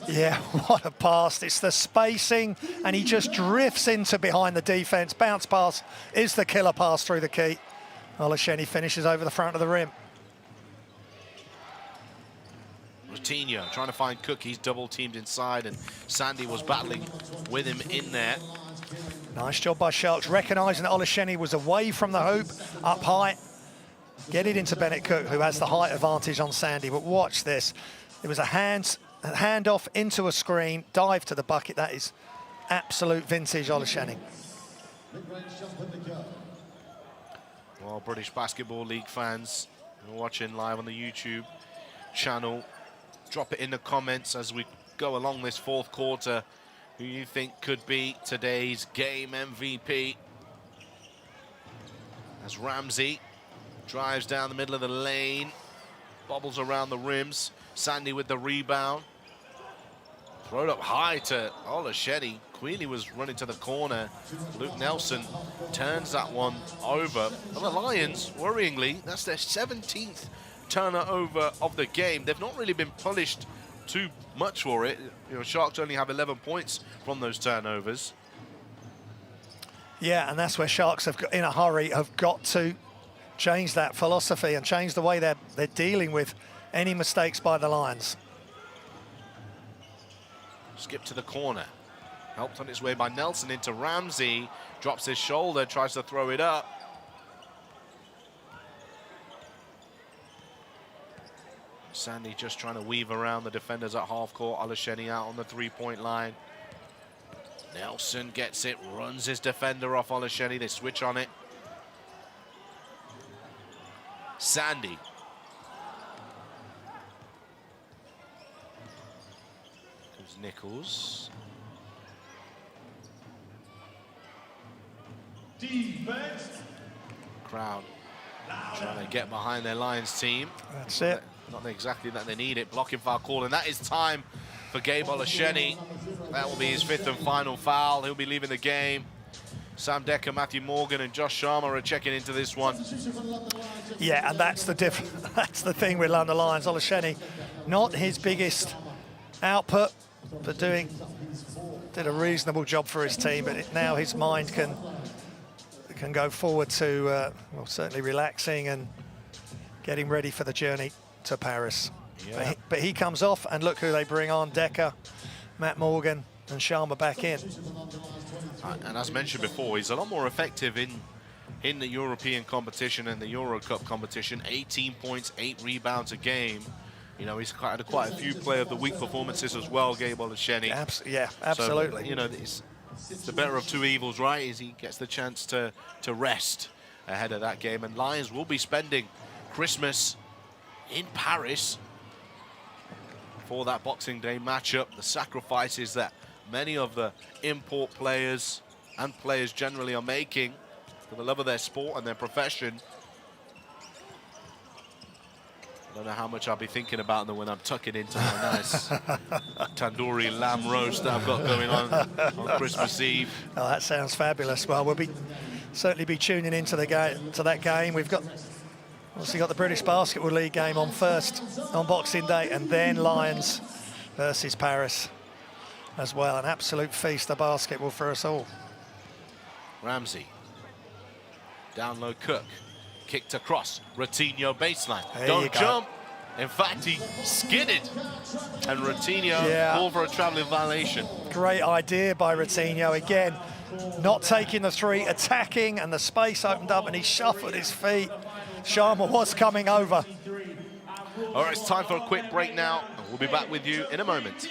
Yeah, what a pass. It's the spacing, and he just drifts into behind the defense. Bounce pass is the killer pass through the key. Olasheni finishes over the front of the rim. Ratinho trying to find Cook. He's double teamed inside, and Sandy was battling with him in there. Nice job by Sharks, recognising that Olasheni was away from the hoop, up high. Get it into Bennett Cook, who has the height advantage on Sandy. But watch this. It was a handoff into a screen, dive to the bucket. That is absolute vintage Olasheni. Well, British Basketball League fans who are watching live on the YouTube channel, drop it in the comments as we go along this fourth quarter. Who you think could be today's game MVP? As Ramsey drives down the middle of the lane, bobbles around the rims. Sandy with the rebound. Throw it up high to Olasheni. Quealy was running to the corner. Luke Nelson turns that one over. And the Lions, worryingly, that's their 17th turnover of the game. They've not really been punished too much for it. You know, Sharks only have 11 points from those turnovers. Yeah, and that's where Sharks have got, in a hurry, have got to change that philosophy and change the way they're dealing with any mistakes by the Lions. Skip to the corner. Helped on its way by Nelson into Ramsey. Drops his shoulder, tries to throw it up. Sandy just trying to weave around the defenders at half court. Olusheni out on the three-point line. Nelson gets it, runs his defender off Olusheni. They switch on it. Sandy. Comes Nichols. Defense. Crowd trying to get behind their Lions team. That's it. Not exactly that they need it. Blocking foul call, and that is time for Gabe Olusheni. That will be his 5th and final foul. He'll be leaving the game. Sam Decker, Matthew Morgan, and Josh Sharma are checking into this one. Yeah, and that's the that's the thing with London Lions. Olusheni, not his biggest output, but did a reasonable job for his team. But now his mind can go forward to well, certainly relaxing and getting ready for the journey to Paris. Yeah. But he comes off, and look who they bring on: Decker, Matt Morgan, and Sharma back in. And as mentioned before, he's a lot more effective in the European competition and the Euro Cup competition. 18 points, 8 rebounds a game. You know, he's had quite a few Player of the Week performances as well, Gabe Olusheni. Yeah, absolutely. So, you know, it's the better of two evils, right? Is he gets the chance to rest ahead of that game. And Lions will be spending Christmas in Paris for that Boxing Day matchup. The sacrifices that many of the import players and players generally are making for the love of their sport and their profession. I don't know how much I'll be thinking about them when I'm tucking into my nice tandoori lamb roast that I've got going on Christmas Eve. Oh, that sounds fabulous. Well, we'll certainly be tuning into that game. We've obviously got the British Basketball League game on first on Boxing Day, and then Lions versus Paris as well. An absolute feast of basketball for us all. Ramsey. Down low, Cook. Kicked across. Ratinho baseline. There Don't you go. jump. In fact, he skidded. And Ratinho called for a travelling violation. Great idea by Ratinho. Again, not taking the three, attacking, and the space opened up, and he shuffled his feet. Sharma was coming over. All right, it's time for a quick break now, and we'll be back with you in a moment.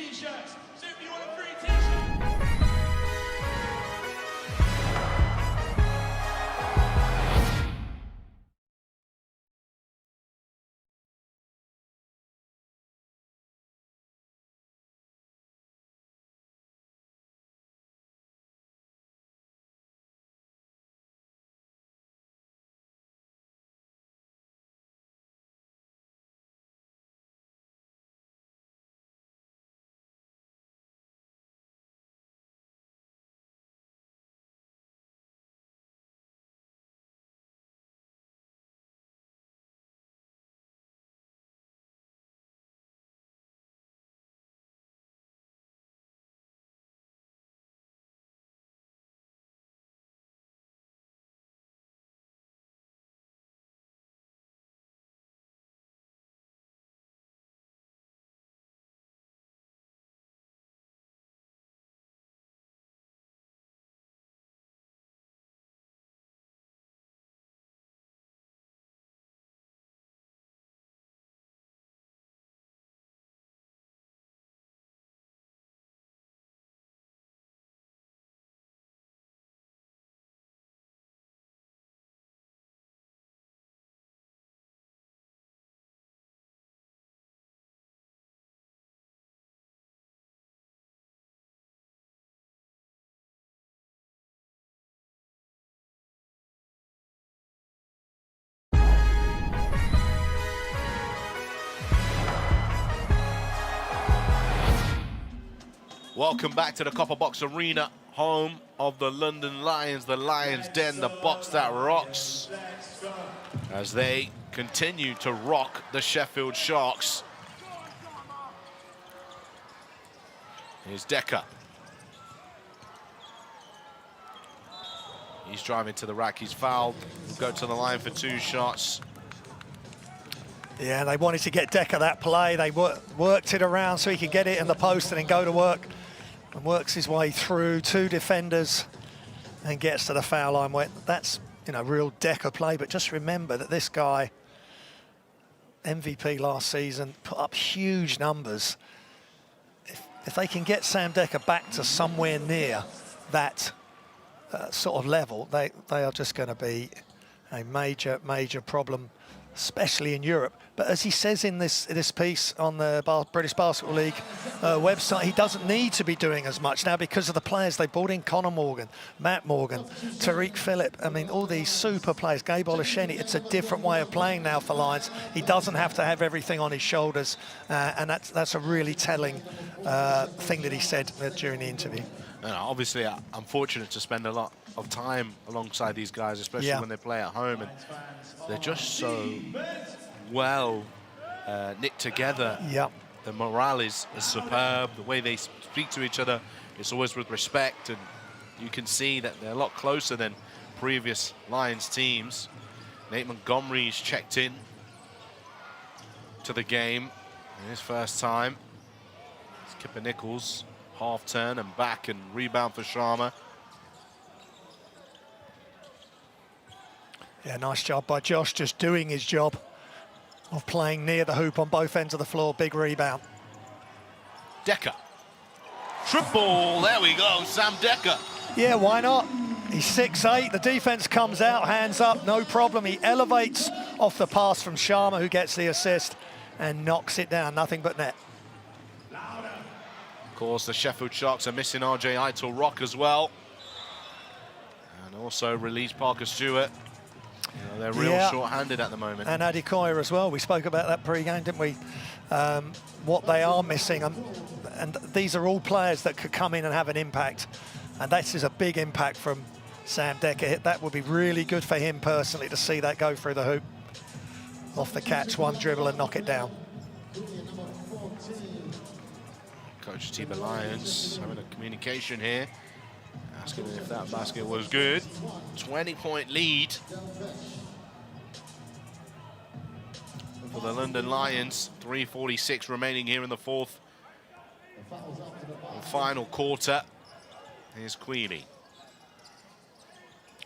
Welcome back to the Copper Box Arena, home of the London Lions, the Lions Den, the box that rocks, as they continue to rock the Sheffield Sharks. Here's Decker. He's driving to the rack, he's fouled. He'll go to the line for 2 shots. Yeah, they wanted to get Decker that play. They worked it around so he could get it in the post and then go to work and works his way through 2 defenders and gets to the foul line. Where that's, you know, real Decker play. But just remember that this guy, MVP last season, put up huge numbers. If they can get Sam Decker back to somewhere near that sort of level, they are just going to be a major problem, especially in Europe. But as he says in this piece on the British Basketball League website, he doesn't need to be doing as much now because of the players they brought in. Conor Morgan, Matt Morgan, Tariq Phillip. I mean, all these super players. Gabe Olasheni. It's a different way of playing now for Lions. He doesn't have to have everything on his shoulders, and that's a really telling thing that he said during the interview. Obviously, I'm fortunate to spend a lot of time alongside these guys, especially when they play at home, and they're just so well knit together. Yep. The morale is superb. The way they speak to each other, it's always with respect, and you can see that they're a lot closer than previous Lions teams. Nate Montgomery's checked in to the game in his first time. Kipper Nichols, half turn and back and rebound for Sharma. Yeah, nice job by Josh, just doing his job of playing near the hoop on both ends of the floor. Big rebound. Decker. Triple, there we go, Sam Decker. Yeah, why not? He's 6'8", the defense comes out, hands up, no problem. He elevates off the pass from Sharma, who gets the assist and knocks it down, nothing but net. Of course, the Sheffield Sharks are missing RJ Eitel-Rock as well. And also released Parker Stewart. You know, they're real short-handed at the moment. And Adi Koya as well. We spoke about that pre-game, didn't we? What they are missing. And these are all players that could come in and have an impact. And this is a big impact from Sam Decker. That would be really good for him personally to see that go through the hoop. Off the catch, one dribble and knock it down. Coach Tiba Lyons having a communication here, asking if that basket was good. 20-point lead for the London Lions. 3:46 remaining here in the fourth and final quarter. Here's Quealy.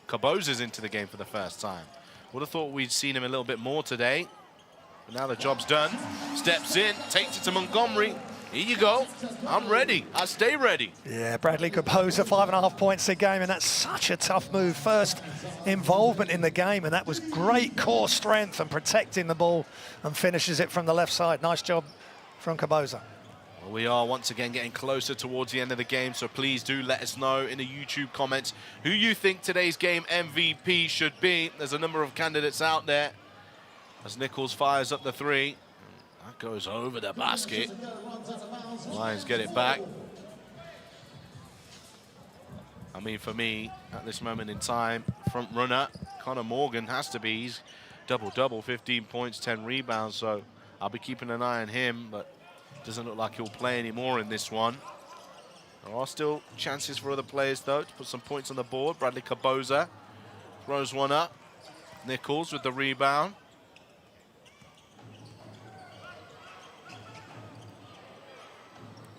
Caboza's into the game for the first time. Would have thought we'd seen him a little bit more today, but now the job's done. Steps in, takes it to Montgomery. Here you go. I'm ready. I stay ready. Yeah, Bradley Caboza, 5.5 points a game, and that's such a tough move. First involvement in the game, and that was great core strength and protecting the ball, and finishes it from the left side. Nice job from Caboza. Well, we are once again getting closer towards the end of the game, so please do let us know in the YouTube comments who you think today's game MVP should be. There's a number of candidates out there. As Nichols fires up the three. That goes over the basket. Lions get it back. I mean, for me, at this moment in time, front runner, Conor Morgan has to be. He's double-double, 15 points, 10 rebounds, so I'll be keeping an eye on him, but doesn't look like he'll play anymore in this one. There are still chances for other players, though, to put some points on the board. Bradley Caboza throws one up. Nichols with the rebound.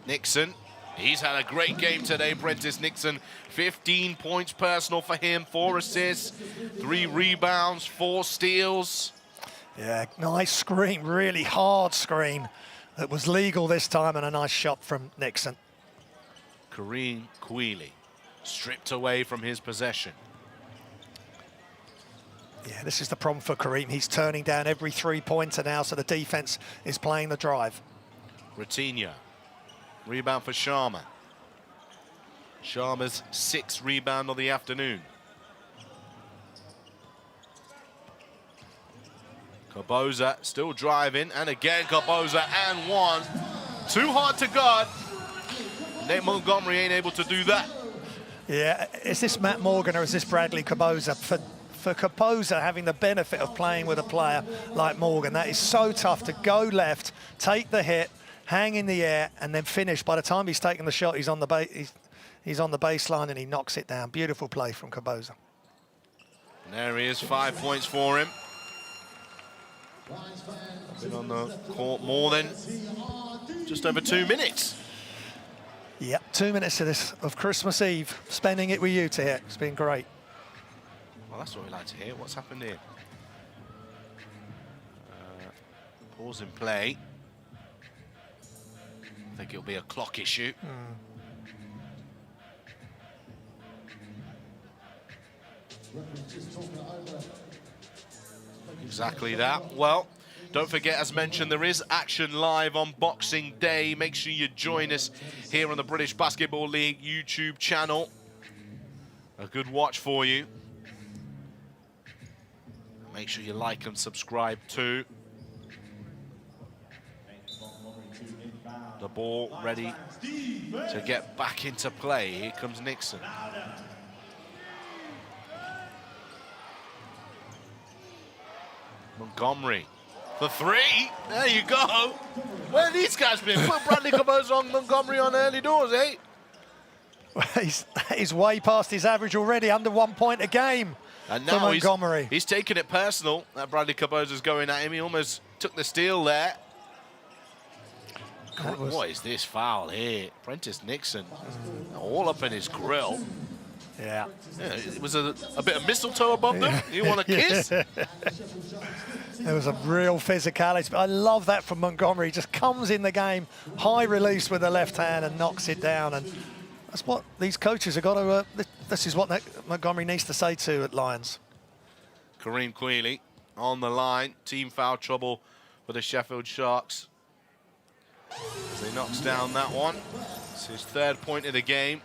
Nixon, he's had a great game today, Prentice Nixon. 15 points personal for him, 4 assists, 3 rebounds, 4 steals. Yeah, nice screen, really hard screen. That was legal this time, and a nice shot from Nixon. Kareem Quealy stripped away from his possession. Yeah, this is the problem for Kareem. He's turning down every three-pointer now, so the defense is playing the drive. Ratinho. Rebound for Sharma. Sharma's 6th rebound of the afternoon. Caboza still driving, and again Caboza and one. Too hard to guard. Nate Montgomery ain't able to do that. Yeah, is this Matt Morgan or is this Bradley Caboza? For Caboza, having the benefit of playing with a player like Morgan, that is so tough to go left, take the hit, hang in the air, and then finish. By the time he's taken the shot, he's on the baseline and he knocks it down. Beautiful play from Caboza. And there he is, 5 points for him. Been on the court more than just over 2 minutes. Yep, 2 minutes of Christmas Eve, spending it with you, Tia. It's been great. Well, that's what we like to hear. What's happened here? Pause in play. I think it'll be a clock issue. Exactly that. Well, don't forget, as mentioned, there is action live on Boxing Day. Make sure you join us here on the British Basketball League YouTube channel. A good watch for you. Make sure you like and subscribe too. The ball ready to get back into play. Here comes Nixon. Montgomery. The three. There you go. Where have these guys been? Put Bradley Caboza on Montgomery on early doors, eh? Well, he's way past his average already, under 1 point a game And for now Montgomery. he's taking it personal. That Bradley Caboza's going at him. He almost took the steal there. What is this foul here? Prentice Nixon. All up in his grill. Yeah. Yeah, it was a bit of mistletoe above them. You want a kiss? There was a real physicality. I love that from Montgomery. He just comes in the game, high release with the left hand and knocks it down. And that's what these coaches have got to, this is what Montgomery needs to say to at Lions. Kareem Quealy on the line. Team foul trouble for the Sheffield Sharks. As he knocks down that one. It's his third point of the game.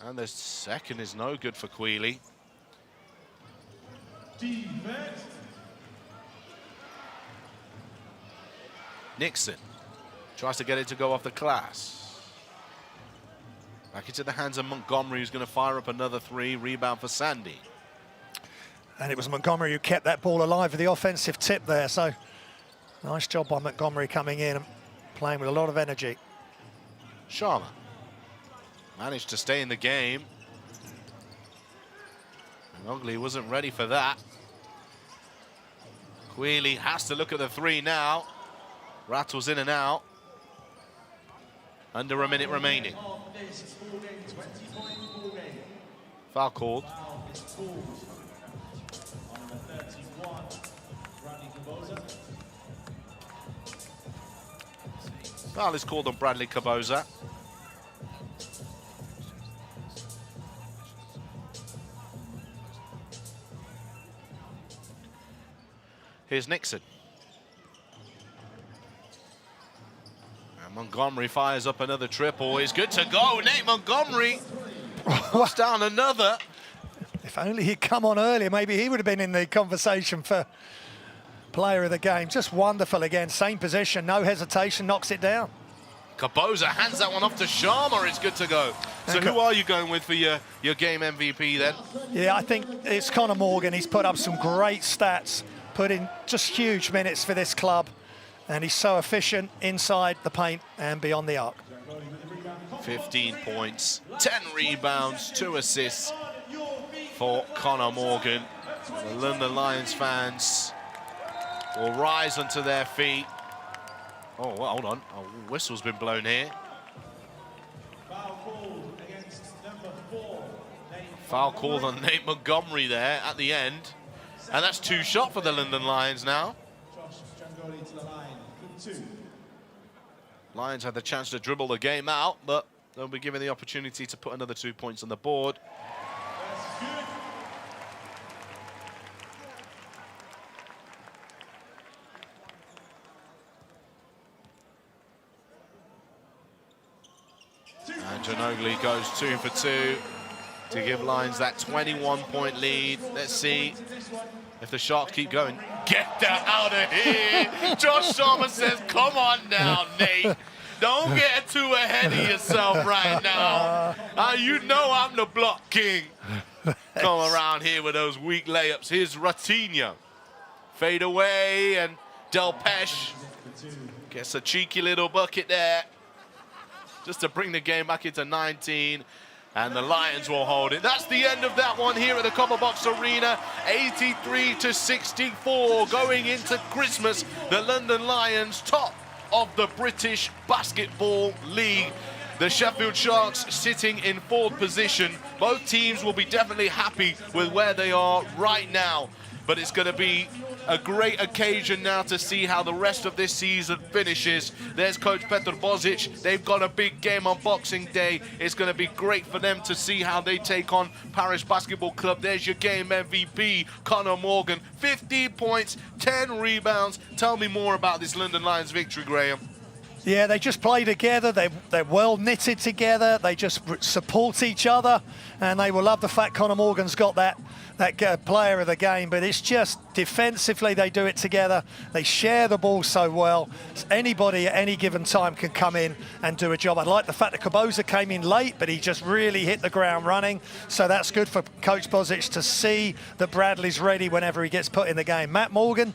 And the second is no good for Quealy. Nixon tries to get it to go off the glass. Back into the hands of Montgomery, who's going to fire up another three. Rebound for Sandy. And it was Montgomery who kept that ball alive with the offensive tip there. So nice job by Montgomery coming in and playing with a lot of energy. Sharma managed to stay in the game. And Ugly wasn't ready for that. Quealy has to look at the three now. Rattles in and out. Under a minute remaining. Foul called. Foul is called on Bradley Caboza. Here's Nixon. And Montgomery fires up another triple. He's good to go. Nate Montgomery puts down another. If only he'd come on earlier, maybe he would have been in the conversation for player of the game. Just wonderful again. Same position, no hesitation, knocks it down. Caboza hands that one off to Sharma. It's good to go. So who are you going with for your game MVP then? Yeah, I think it's Conor Morgan. He's put up some great stats, put in just huge minutes for this club, and he's so efficient inside the paint and beyond the arc. 15 points, 10 rebounds, 2 assists for Conor Morgan. The London Lions fans will rise onto their feet. Oh, well, hold on. A whistle's been blown here. Foul called on Nate Montgomery there at the end. And that's 2 shots for the London Lions now. Lions had the chance to dribble the game out, but they'll be given the opportunity to put another 2 points on the board. And Ginogly goes 2 for 2 to give Lions that 21-point lead. Let's see if the Sharks keep going. Get that out of here! Josh Sharma says, come on now, Nate. Don't get too ahead of yourself right now. You know I'm the block king. Come around here with those weak layups. Here's Ratinho. Fade away, and Del Pesh gets a cheeky little bucket there, just to bring the game back into 19. and the Lions will hold it. That's the end of that one here at the Copperbox Arena. 83-64 going into Christmas. The London Lions top of the British Basketball League. The Sheffield Sharks sitting in 4th position. Both teams will be definitely happy with where they are right now. But it's going to be a great occasion now to see how the rest of this season finishes. There's Coach Petr Božič. They've got a big game on Boxing Day. It's going to be great for them to see how they take on Paris Basketball Club. There's your game MVP, Conor Morgan. 15 points, 10 rebounds. Tell me more about this London Lions victory, Graham. Yeah, they just play together. They're well knitted together. They just support each other, and they will love the fact Conor Morgan's got that player of the game. But it's just defensively they do it together. They share the ball so well. Anybody at any given time can come in and do a job. I like the fact that Kaboza came in late, but he just really hit the ground running. So that's good for Coach Božič to see that Bradley's ready whenever he gets put in the game. Matt Morgan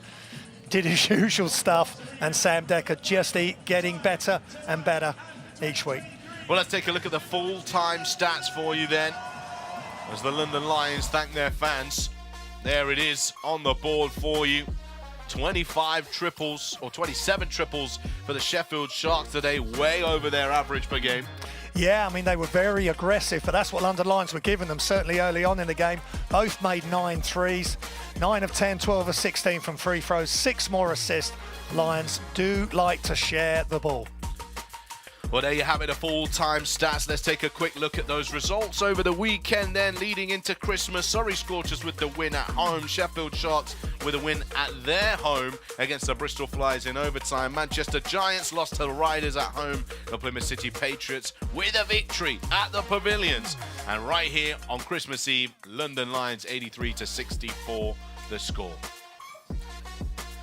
did his usual stuff, and Sam Dekker just getting better and better each week. Well, let's take a look at the full-time stats for you then, as the London Lions thank their fans. There it is on the board for you. 25 triples, or 27 triples for the Sheffield Sharks today, way over their average per game. Yeah, I mean, they were very aggressive, but that's what London Lions were giving them, certainly early on in the game. Both made 9 threes, 9 of 10, 12 of 16 from free throws, 6 more assists. Lions do like to share the ball. Well, there you have it, the full-time stats. Let's take a quick look at those results over the weekend then, leading into Christmas. Surrey Scorchers with the win at home. Sheffield Sharks with a win at their home against the Bristol Flyers in overtime. Manchester Giants lost to the Riders at home. The Plymouth City Patriots with a victory at the Pavilions. And right here on Christmas Eve, London Lions 83-64 the score.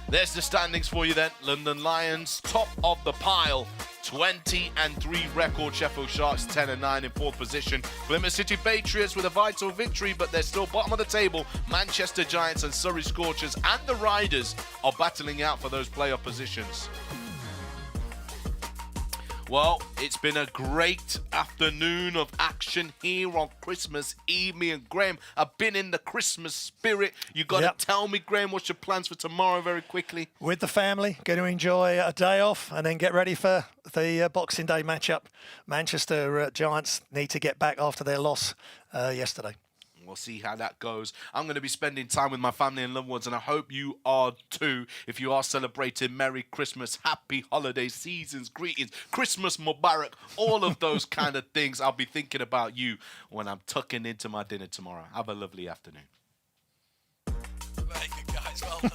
There's the standings for you then. London Lions top of the pile. 20-3 record. Sheffield Sharks 10-9 in 4th position. Plymouth City Patriots with a vital victory, but they're still bottom of the table. Manchester Giants and Surrey Scorchers and the Riders are battling out for those playoff positions. Well, it's been a great afternoon of action here on Christmas Eve. Me and Graham have been in the Christmas spirit. You got to tell me, Graham, what's your plans for tomorrow very quickly? With the family, going to enjoy a day off and then get ready for the Boxing Day matchup. Manchester Giants need to get back after their loss yesterday. We'll see how that goes. I'm going to be spending time with my family and loved ones, and I hope you are too. If you are celebrating Merry Christmas, Happy Holiday Seasons, greetings, Christmas Mubarak, all of those kind of things. I'll be thinking about you when I'm tucking into my dinner tomorrow. Have a lovely afternoon. Very good, guys. Well done.